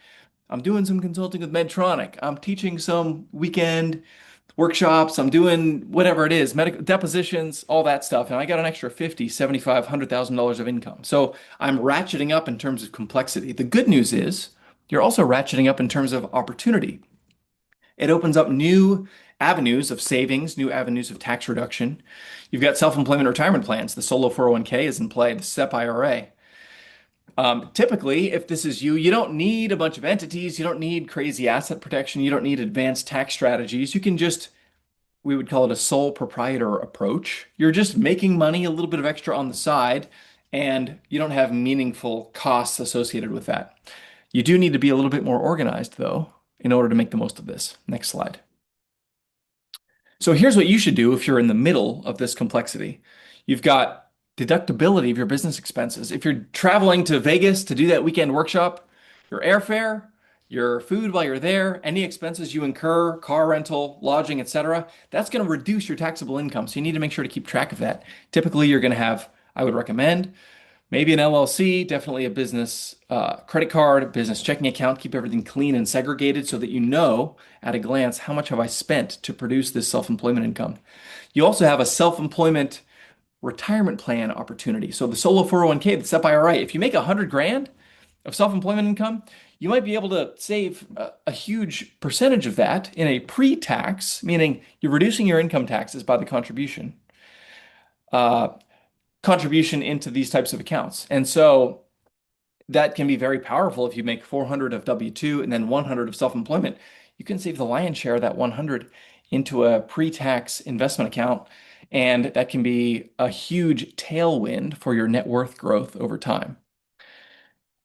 I'm doing some consulting with Medtronic. I'm teaching some weekend workshops. I'm doing whatever it is, medical depositions, all that stuff. And I got an extra 50, 75, $100,000 of income. So I'm ratcheting up in terms of complexity. The good news is you're also ratcheting up in terms of opportunity. It opens up new avenues of savings, new avenues of tax reduction. You've got self-employment retirement plans. The solo 401k is in play, the SEP IRA. Typically, if this is you, you don't need a bunch of entities. You don't need crazy asset protection. You don't need advanced tax strategies. You can just, we would call it a sole proprietor approach. You're just making money, a little bit of extra on the side, and you don't have meaningful costs associated with that. You do need to be a little bit more organized, though, in order to make the most of this. Next slide. So here's what you should do if you're in the middle of this complexity. You've got deductibility of your business expenses. If you're traveling to Vegas to do that weekend workshop, your airfare, your food while you're there, any expenses you incur, car rental, lodging, etc., that's going to reduce your taxable income. So you need to make sure to keep track of that. Typically, you're going to have, I would recommend, maybe an LLC, definitely a business credit card, business checking account. Keep everything clean and segregated so that you know at a glance how much have I spent to produce this self-employment income. You also have a self-employment retirement plan opportunity. So the solo 401k, the SEP IRA, if you make 100 grand of self-employment income, you might be able to save a huge percentage of that in a pre-tax, meaning you're reducing your income taxes by the uh, contribution into these types of accounts. And so that can be very powerful if you make 400 of W-2 and then 100 of self-employment. You can save the lion's share of that 100 into a pre-tax investment account, and that can be a huge tailwind for your net worth growth over time.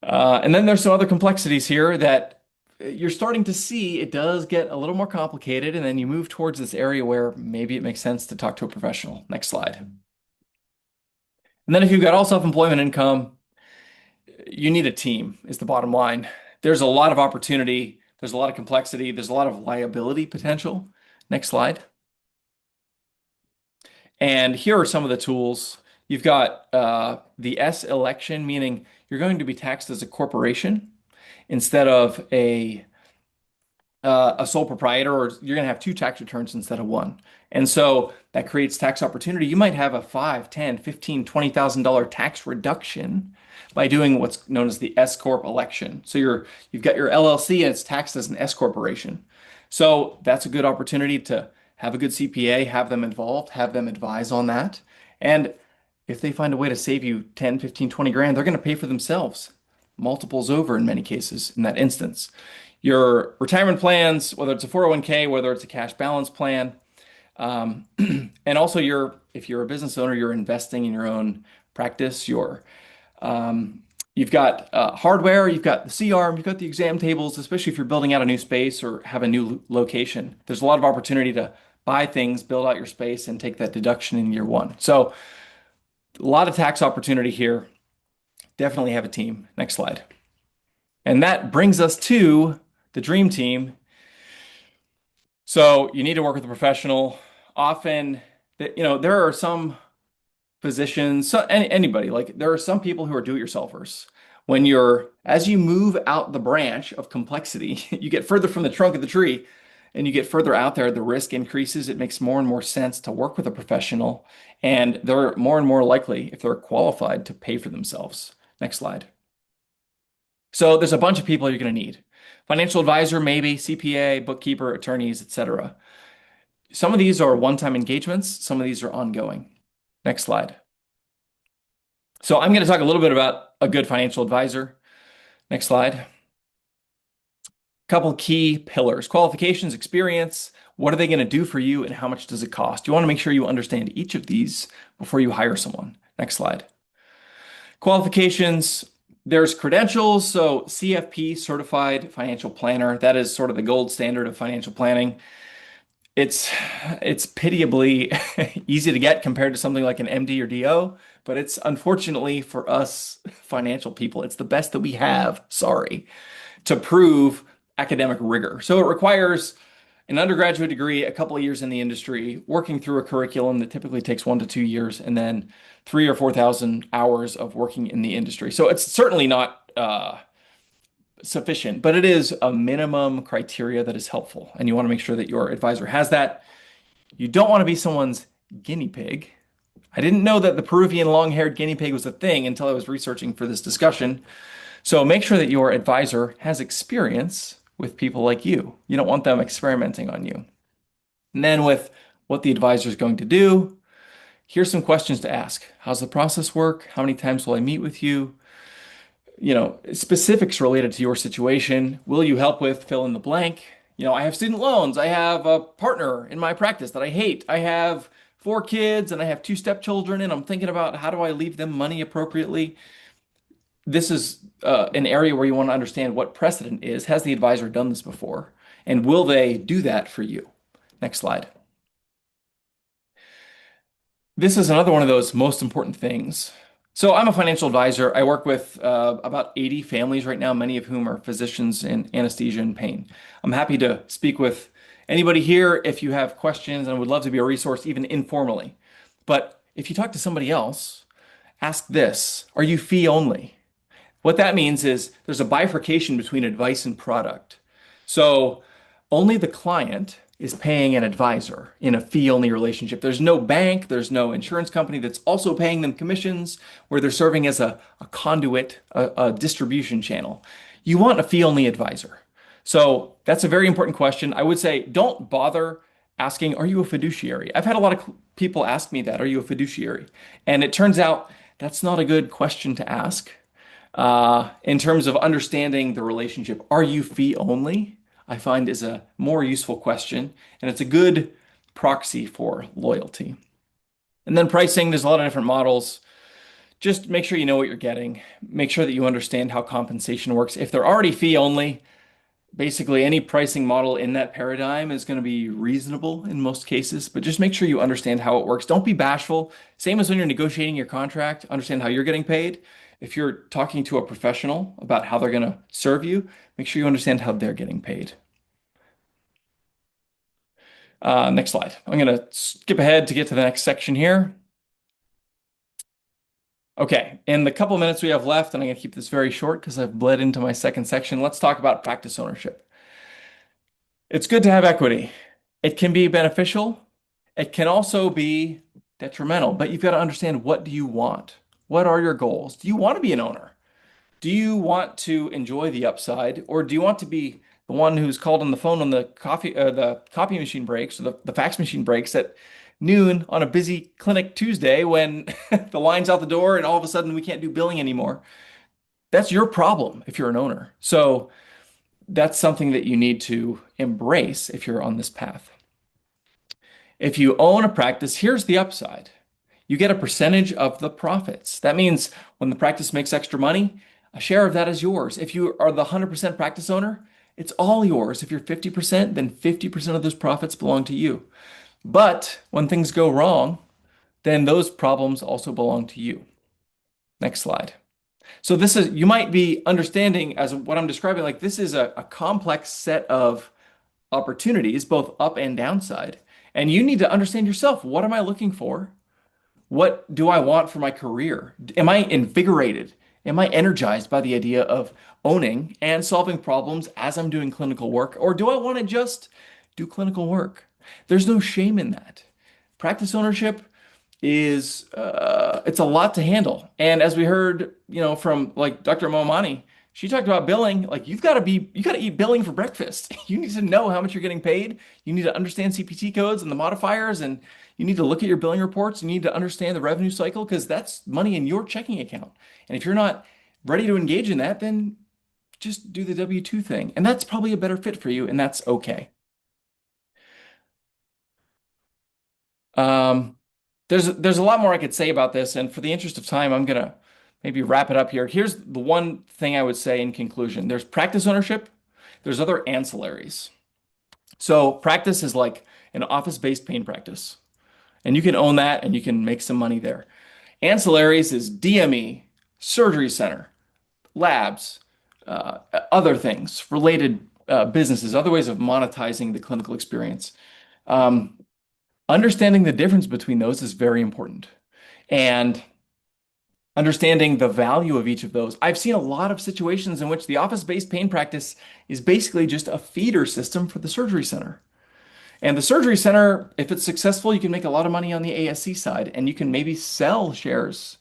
And then there's some other complexities here that you're starting to see. It does get a little more complicated, and then you move towards this area where maybe it makes sense to talk to a professional. Next slide. And then if you've got all self-employment income, you need a team, is the bottom line. There's a lot of opportunity, there's a lot of complexity, there's a lot of liability potential. Next slide. And here are some of the tools. You've got the S election, meaning you're going to be taxed as a corporation instead of a sole proprietor, or you're going to have two tax returns instead of one. And so that creates tax opportunity. You might have a $5, $10, $15, $20,000 tax reduction by doing what's known as the S Corp election. So you've got your LLC and it's taxed as an S corporation. So that's a good opportunity to have a good CPA, have them involved, have them advise on that. And if they find a way to save you 10, 15, 20 grand, they're going to pay for themselves multiples over in many cases in that instance. Your retirement plans, whether it's a 401k, whether it's a cash balance plan, and also if you're a business owner, you're investing in your own practice. You've got hardware, you've got the C-arm, you've got the exam tables, especially if you're building out a new space or have a new location. There's a lot of opportunity to buy things, build out your space, and take that deduction in year one. So a lot of tax opportunity here. Definitely have a team. Next slide. And that brings us to the dream team. So you need to work with a professional. Often, there are some physicians, so anybody, like there are some people who are do-it-yourselfers. As you move out the branch of complexity, you get further from the trunk of the tree and you get further out there, the risk increases. It makes more and more sense to work with a professional, and they're more and more likely, if they're qualified, to pay for themselves. Next slide. So there's a bunch of people you're going to need. Financial advisor, maybe, CPA, bookkeeper, attorneys, etc. Some of these are one-time engagements. Some of these are ongoing. Next slide. So I'm going to talk a little bit about a good financial advisor. Next slide. Couple key pillars: qualifications, experience. What are they going to do for you, and how much does it cost? You want to make sure you understand each of these before you hire someone. Next slide. Qualifications. There's credentials. So CFP, Certified Financial Planner, that is sort of the gold standard of financial planning. It's pitiably easy to get compared to something like an MD or DO, but it's unfortunately for us financial people, it's the best that we have, sorry, to prove academic rigor. So it requires an undergraduate degree, a couple of years in the industry, working through a curriculum that typically takes 1 to 2 years, and then 3,000 or 4,000 hours of working in the industry. So it's certainly not sufficient, but it is a minimum criteria that is helpful. And you want to make sure that your advisor has that. You don't want to be someone's guinea pig. I didn't know that the Peruvian long-haired guinea pig was a thing until I was researching for this discussion. So make sure that your advisor has experience with people like you. You don't want them experimenting on you. And then with what the advisor is going to do, here's some questions to ask. How's the process work? How many times will I meet with you? Specifics related to your situation. Will you help with fill in the blank? I have student loans. I have a partner in my practice that I hate. I have 4 kids and I have 2 stepchildren, and I'm thinking about how do I leave them money appropriately. This is an area where you want to understand what precedent is. Has the advisor done this before? And will they do that for you? Next slide. This is another one of those most important things. So I'm a financial advisor. I work with about 80 families right now, many of whom are physicians in anesthesia and pain. I'm happy to speak with anybody here if you have questions, and I would love to be a resource, even informally. But if you talk to somebody else, ask this: Are you fee only? What that means is there's a bifurcation between advice and product. So only the client is paying an advisor in a fee-only relationship. There's no bank, there's no insurance company that's also paying them commissions where they're serving as a conduit, a distribution channel. You want a fee-only advisor. So that's a very important question. I would say don't bother asking, are you a fiduciary? I've had a lot of people ask me that, are you a fiduciary? And it turns out that's not a good question to ask in terms of understanding the relationship. Are you fee only? I find is a more useful question, and it's a good proxy for loyalty. And then pricing, there's a lot of different models. Just make sure you know what you're getting. Make sure that you understand how compensation works. If they're already fee only, basically any pricing model in that paradigm is going to be reasonable in most cases, but just make sure you understand how it works. Don't be bashful. Same as when you're negotiating your contract, understand how you're getting paid. If you're talking to a professional about how they're going to serve you, make sure you understand how they're getting paid. Next slide. I'm going to skip ahead to get to the next section here. Okay, in the couple minutes we have left, and I'm going to keep this very short because I've bled into my second section, let's talk about practice ownership. It's good to have equity. It can be beneficial. It can also be detrimental, but you've got to understand, what do you want? What are your goals? Do you want to be an owner? Do you want to enjoy the upside, or do you want to be the one who's called on the phone on the copy machine breaks, or the fax machine breaks at noon on a busy clinic Tuesday when the line's out the door and all of a sudden we can't do billing anymore? That's your problem if you're an owner. So that's something that you need to embrace if you're on this path. If you own a practice, here's the upside. You get a percentage of the profits. That means when the practice makes extra money, a share of that is yours. If you are the 100% practice owner, it's all yours. If you're 50%, then 50% of those profits belong to you. But when things go wrong, then those problems also belong to you. Next slide. So this is, you might be understanding as what I'm describing, like this is a complex set of opportunities, both up and downside. And you need to understand yourself. What am I looking for? What do I want for my career? Am I invigorated? Am I energized by the idea of owning and solving problems as I'm doing clinical work? Or do I want to just do clinical work? There's no shame in that. Practice ownership is it's a lot to handle. And as we heard, from like Dr. Momani, she talked about billing. Like you got to eat billing for breakfast. You need to know how much you're getting paid. You need to understand CPT codes and the modifiers, and you need to look at your billing reports. You need to understand the revenue cycle because that's money in your checking account. And if you're not ready to engage in that, then just do the W-2 thing. And that's probably a better fit for you, and that's okay. Um, there's a lot more I could say about this, and for the interest of time, I'm gonna maybe wrap it up here. Here's the one thing I would say in conclusion. There's practice ownership, there's other ancillaries. So practice is like an office-based pain practice, and you can own that and you can make some money there. Ancillaries is DME, surgery center, labs, other things, related businesses, other ways of monetizing the clinical experience. Um, Understanding the difference between those is very important. And understanding the value of each of those. I've seen a lot of situations in which the office-based pain practice is basically just a feeder system for the surgery center. And the surgery center, if it's successful, you can make a lot of money on the ASC side, and you can maybe sell shares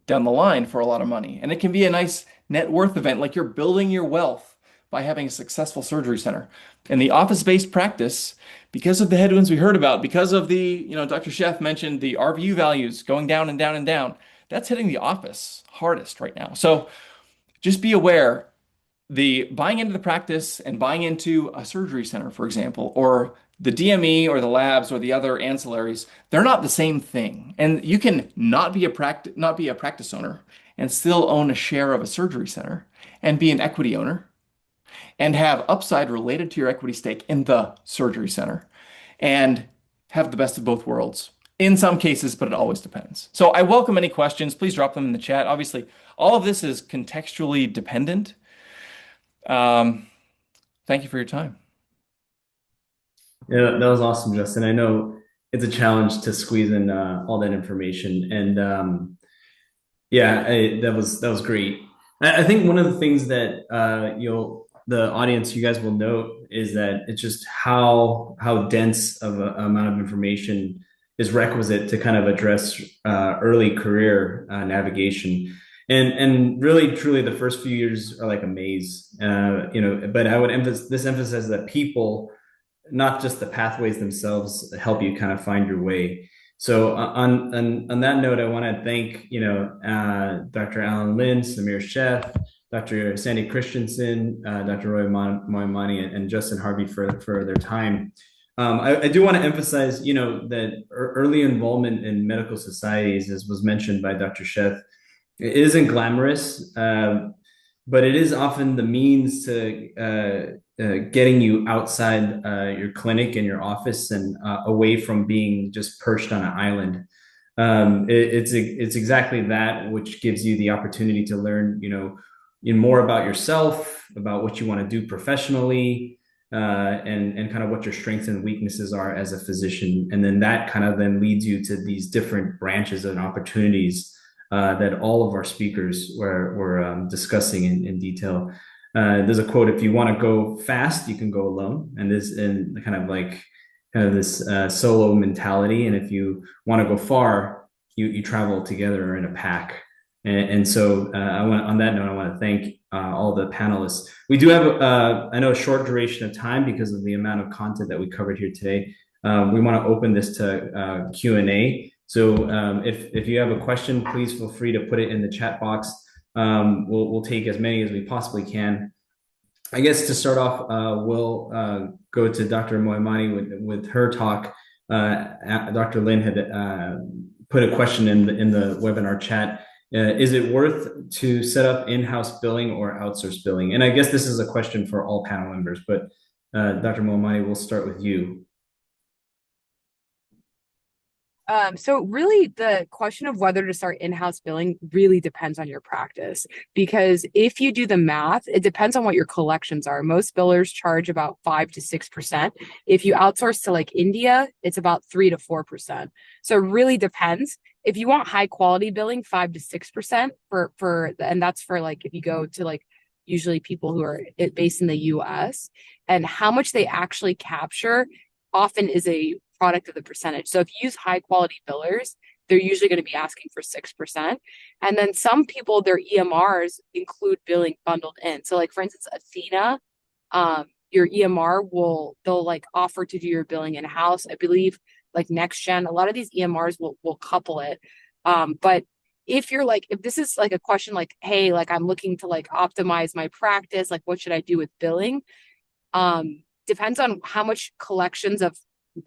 down the line for a lot of money. And it can be a nice net worth event, like you're building your wealth by having a successful surgery center. And the office-based practice, because of the headwinds we heard about, because of the, Dr. Sheff mentioned the RVU values going down and down and down, that's hitting the office hardest right now. So just be aware, the buying into the practice and buying into a surgery center, for example, or the DME or the labs or the other ancillaries, they're not the same thing. And you can not be a practice owner and still own a share of a surgery center and be an equity owner and have upside related to your equity stake in the surgery center and have the best of both worlds. In some cases, but it always depends. So I welcome any questions. Please drop them in the chat. Obviously, all of this is contextually dependent. Thank you for your time. Yeah, that was awesome, Justin. I know it's a challenge to squeeze in all that information, and yeah, that was great. I think one of the things that the audience, you guys will note is that it's just how dense of a amount of information is requisite to kind of address early career navigation. And really, truly, the first few years are like a maze, But I would emphasize that people, not just the pathways themselves, help you kind of find your way. So on that note, I want to thank Dr. Alan Lin, Samir Sheth, Dr. Sandy Christensen, Dr. Roy Moimani, and Justin Harvey for their time. I do want to emphasize, that early involvement in medical societies, as was mentioned by Dr. Sheth, it isn't glamorous, but it is often the means to getting you outside your clinic and your office and away from being just perched on an island. It's exactly that which gives you the opportunity to learn, more about yourself, about what you want to do professionally, and kind of what your strengths and weaknesses are as a physician. And then that kind of then leads you to these different branches and opportunities that all of our speakers were discussing in detail. There's a quote: "If you want to go fast, you can go alone," and this and kind of this solo mentality. And if you want to go far, you travel together or in a pack. And so on that note, I want to thank all the panelists. We do have I know a short duration of time because of the amount of content that we covered here today. We want to open this to Q&A. So if you have a question, please feel free to put it in the chat box. We'll take as many as we possibly can. I guess to start off, we'll go to Dr. Moimani with her talk. Dr. Lin had put a question in the webinar chat. Is it worth to set up in-house billing or outsource billing? And I guess this is a question for all panel members, but Dr. Moimani, we'll start with you. So really the question of whether to start in-house billing really depends on your practice, because if you do the math, it depends on what your collections are. Most billers charge about 5 to 6%. If you outsource to like India, it's about 3 to 4%. So it really depends. If you want high quality billing, 5 to 6% and that's for like if you go to like usually people who are based in the US, and how much they actually capture often is a product of the percentage. So if you use high quality billers, they're usually going to be asking for 6%. And then some people, their EMRs include billing bundled in. So like for instance, Athena, your EMR they'll like offer to do your billing in-house. I believe like NextGen, a lot of these EMRs will couple it. But if this is like a question like, hey, like I'm looking to like optimize my practice, like what should I do with billing? Depends on how much collections of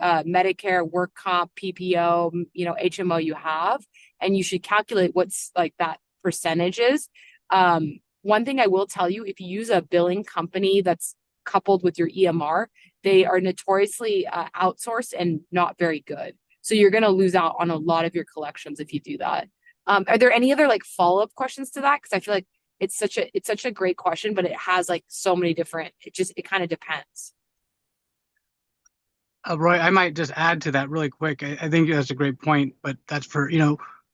Medicare, work comp, PPO, HMO you have, and you should calculate what's like that percentage is. One thing I will tell you, if you use a billing company that's coupled with your EMR, they are notoriously outsourced and not very good. So you're going to lose out on a lot of your collections if you do that. Are there any other like follow-up questions to that? Because I feel like it's such a great question, but it has like so many different. It kind of depends. Roy, I might just add to that really quick. I think that's a great point, but that's for,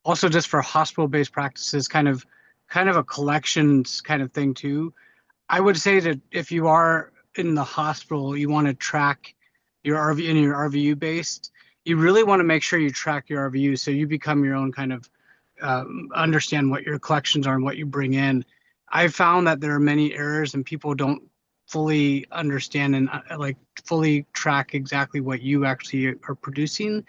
also just for hospital-based practices, kind of a collections kind of thing too. I would say that if you are in the hospital, you want to track your RVU based, you really want to make sure you track your RVU so you become your own kind of understand what your collections are and what you bring in. I've found that there are many errors and people don't fully understand and fully track exactly what you actually are producing.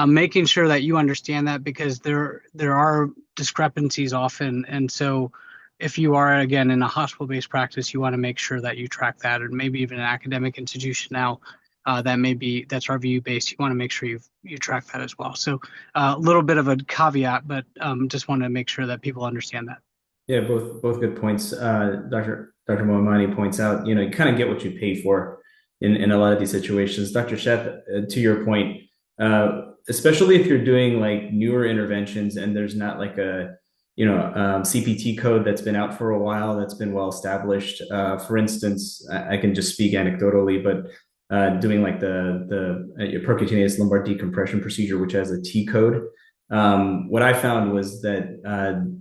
Making sure that you understand that, because there are discrepancies often. And so if you are, again, in a hospital-based practice, you want to make sure that you track that, or maybe even an academic institution now that's RVU based. You want to make sure you track that as well. So a little bit of a caveat, but just want to make sure that people understand that. Yeah, both good points. Dr. Moimani points out, you kind of get what you pay for in a lot of these situations. Dr. Sheth, to your point, especially if you're doing like newer interventions and there's not like a CPT code that's been out for a while, that's been well established. For instance, I can just speak anecdotally, but doing like the percutaneous lumbar decompression procedure, which has a T code. What I found was that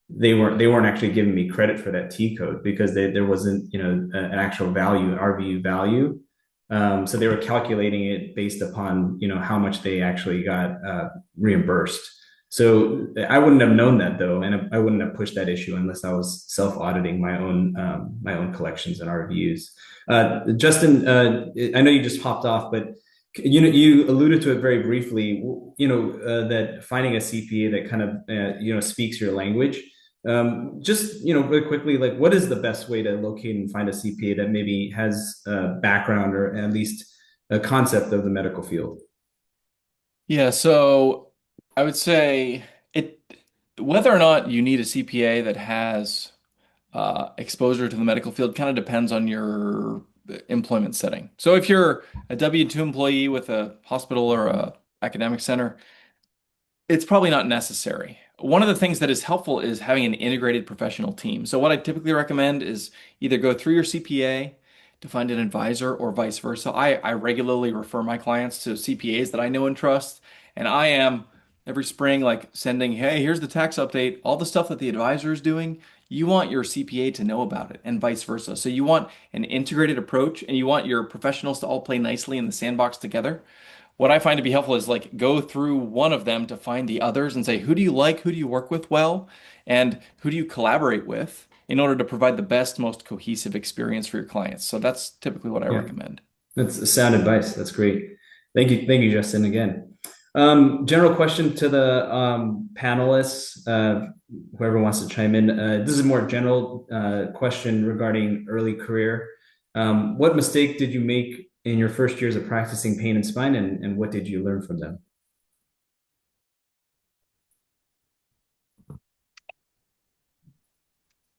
they weren't actually giving me credit for that T code because there wasn't an actual value, an RVU value. So they were calculating it based upon how much they actually got reimbursed. So I wouldn't have known that though, and I wouldn't have pushed that issue unless I was self-auditing my own collections and RVUs. Justin, I know you just hopped off, but you alluded to it very briefly. That finding a CPA that kind of speaks your language. Just really quickly, like, what is the best way to locate and find a CPA that maybe has a background or at least a concept of the medical field? Yeah, so I would say it whether or not you need a CPA that has exposure to the medical field kind of depends on your employment setting. So if you're a W-2 employee with a hospital or a academic center, it's probably not necessary. One of the things that is helpful is having an integrated professional team. So what I typically recommend is either go through your CPA to find an advisor or vice versa. I regularly refer my clients to CPAs that I know and trust, and I am every spring like sending, hey, here's the tax update, all the stuff that the advisor is doing. You want your CPA to know about it and vice versa. So you want an integrated approach and you want your professionals to all play nicely in the sandbox together. What I find to be helpful is like go through one of them to find the others and say, who do you like? Who do you work with well? And who do you collaborate with in order to provide the best, most cohesive experience for your clients? So that's typically what I Yeah, recommend. that's sound advice. That's great. Thank you, Justin, again. General question to the panelists, whoever wants to chime in. This is a more general question regarding early career. What mistake did you make in your first years of practicing pain and spine, and what did you learn from them?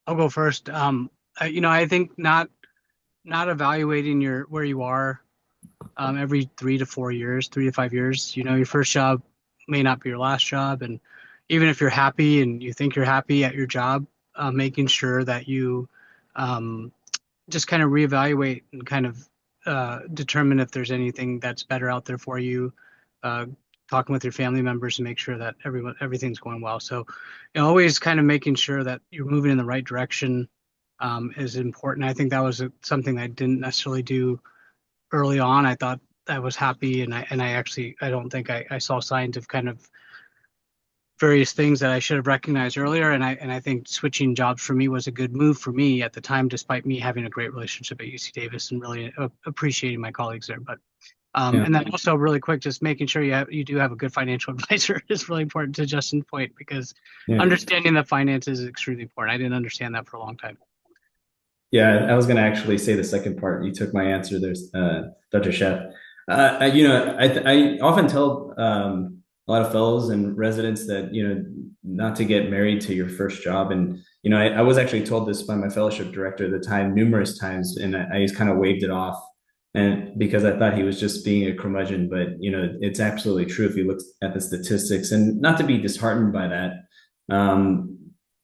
I'll go first. I think not evaluating where you are every 3 to 4 years, 3 to 5 years. Your first job may not be your last job, and even if you're happy and you think you're happy at your job, making sure that you just kind of reevaluate and kind of determine if there's anything that's better out there for you. Talking with your family members to make sure that everything's going well. So, always kind of making sure that you're moving in the right direction is important. I think that was something I didn't necessarily do early on. I thought I was happy, and I don't think I saw signs of kind of various things that I should have recognized earlier. And I think switching jobs for me was a good move for me at the time, despite me having a great relationship at UC Davis and really appreciating my colleagues there. But Yeah. and then also really quick, just making sure you do have a good financial advisor is really important to Justin's point, because Yeah. understanding the finances is extremely important. I didn't understand that for a long time. Yeah, I was going to actually say the second part. You took my answer. There's Dr. Chef. I often tell a lot of fellows and residents that not to get married to your first job. And I was actually told this by my fellowship director at the time numerous times, and I just kind of waved it off, and because I thought he was just being a curmudgeon. But it's absolutely true if you look at the statistics, and not to be disheartened by that.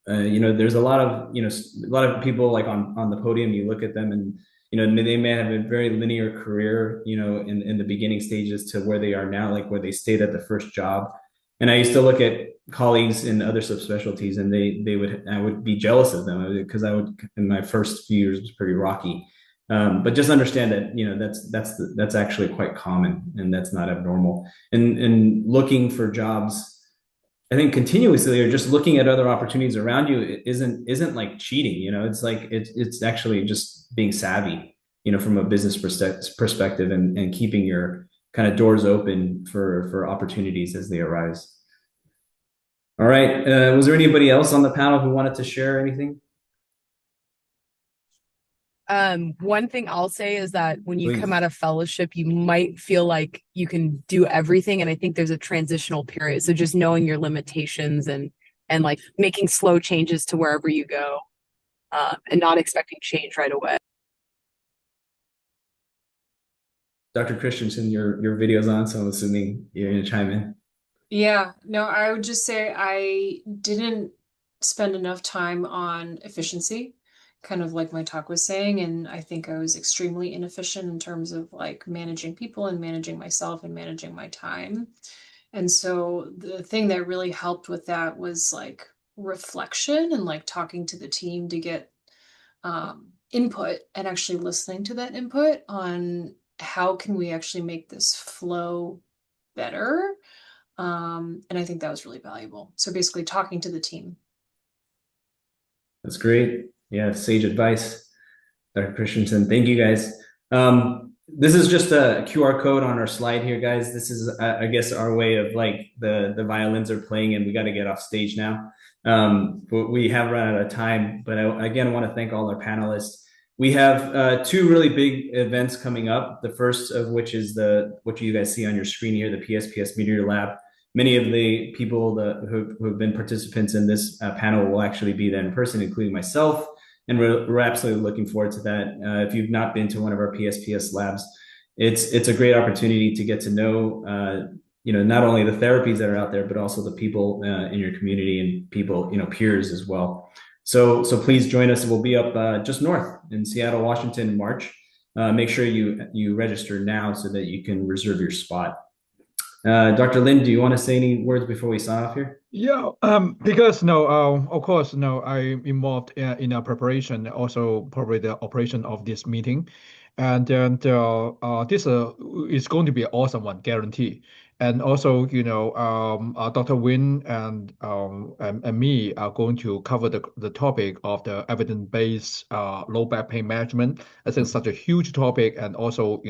There's a lot of people like on the podium. You look at them, and they may have a very linear career, in the beginning stages to where they are now, like where they stayed at the first job. And I used to look at colleagues in other subspecialties, and I would be jealous of them because in my first few years was pretty rocky. But just understand that that's actually quite common, and that's not abnormal. And looking for jobs, I think continuously, or just looking at other opportunities around you, it isn't like cheating. It's like it's actually just being savvy, from a business perspective, and keeping your kind of doors open for opportunities as they arise. All right. Was there anybody else on the panel who wanted to share anything? One thing I'll say is that when you Please. come out of fellowship, you might feel like you can do everything. And I think there's a transitional period. So just knowing your limitations and like making slow changes to wherever you go, and not expecting change right away. Dr. Christensen, your video's on, so I'm assuming you're gonna chime in. Yeah, no, I would just say I didn't spend enough time on efficiency, kind of like my talk was saying, and I think I was extremely inefficient in terms of like managing people and managing myself and managing my time. And so the thing that really helped with that was like reflection and like talking to the team to get input and actually listening to that input on how can we actually make this flow better. And I think that was really valuable. So basically talking to the team. That's great. Yeah, sage advice, Dr. Christensen. Thank you guys. This is just a QR code on our slide here, guys. This is, I guess, our way of like the violins are playing, and we got to get off stage now. But we have run out of time. But again, I want to thank all our panelists. We have two really big events coming up. The first of which is what you guys see on your screen here, the PSPS Meteor Lab. Many of the people who have been participants in this panel will actually be there in person, including myself. And we're absolutely looking forward to that. If you've not been to one of our PSPS labs, it's a great opportunity to get to know not only the therapies that are out there, but also the people in your community and people, peers as well. So please join us. We'll be up just north in Seattle, Washington in March. Make sure you register now so that you can reserve your spot. Dr. Lin, do you want to say any words before we sign off here? Yeah, because no, of course, no, I'm involved in a preparation, also probably the operation of this meeting, and then this is going to be an awesome one, guarantee. And also, Dr. Win and me are going to cover the topic of the evidence-based low back pain management. I think such a huge topic, and also,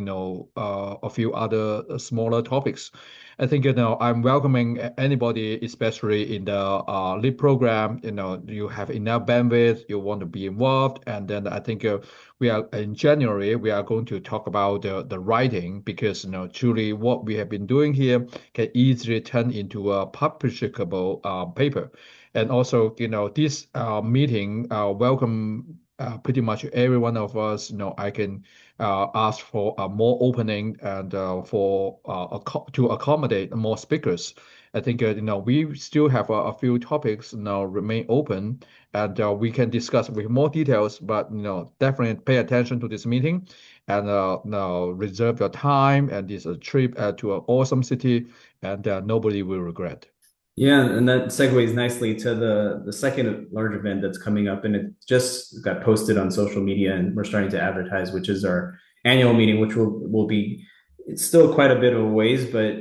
a few other smaller topics. I think, I'm welcoming anybody, especially in the lead program. You have enough bandwidth, you want to be involved. And then I think we are in January, we are going to talk about the writing because, truly what we have been doing here can easily turn into a publishable paper. And also, this meeting welcome pretty much every one of us. I can ask for more opening and to accommodate more speakers. I think we still have a few topics now remain open, and we can discuss with more details. But definitely pay attention to this meeting, and now reserve your time. And this a trip to an awesome city, and nobody will regret. Yeah, and that segues nicely to the second large event that's coming up, and it just got posted on social media, and we're starting to advertise, which is our annual meeting, which will be. It's still quite a bit of a ways, but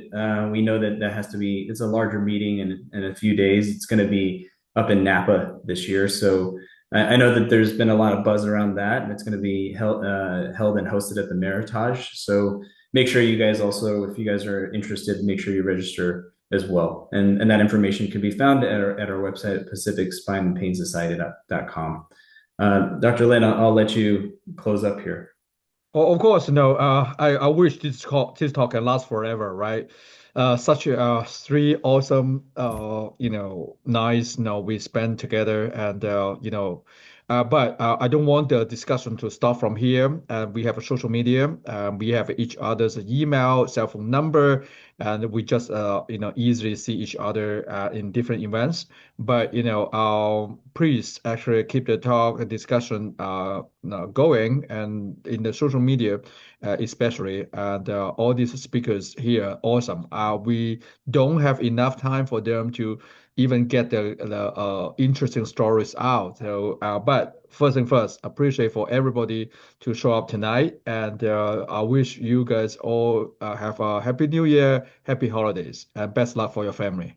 we know that has to be. It's a larger meeting in a few days. It's going to be up in Napa this year, so I know that there's been a lot of buzz around that, and it's going to be held and hosted at the Meritage. So make sure you guys also, if you guys are interested, make sure you register as well. And that information can be found at our website at pacificspineandpainsociety.com. Dr. Lin, I'll let you close up here. Oh, of course, no. I wish this talk can last forever, right? Such three awesome, nice, we spend together, and but I don't want the discussion to stop from here. We have a social media, we have each other's email, cell phone number, and we just easily see each other in different events. But please actually keep the talk discussion going, and in the social media especially. And all these speakers here, awesome. We don't have enough time for them to even get the interesting stories out. So, but first and first, appreciate for everybody to show up tonight, and I wish you guys all have a happy New Year, happy holidays, and best luck for your family.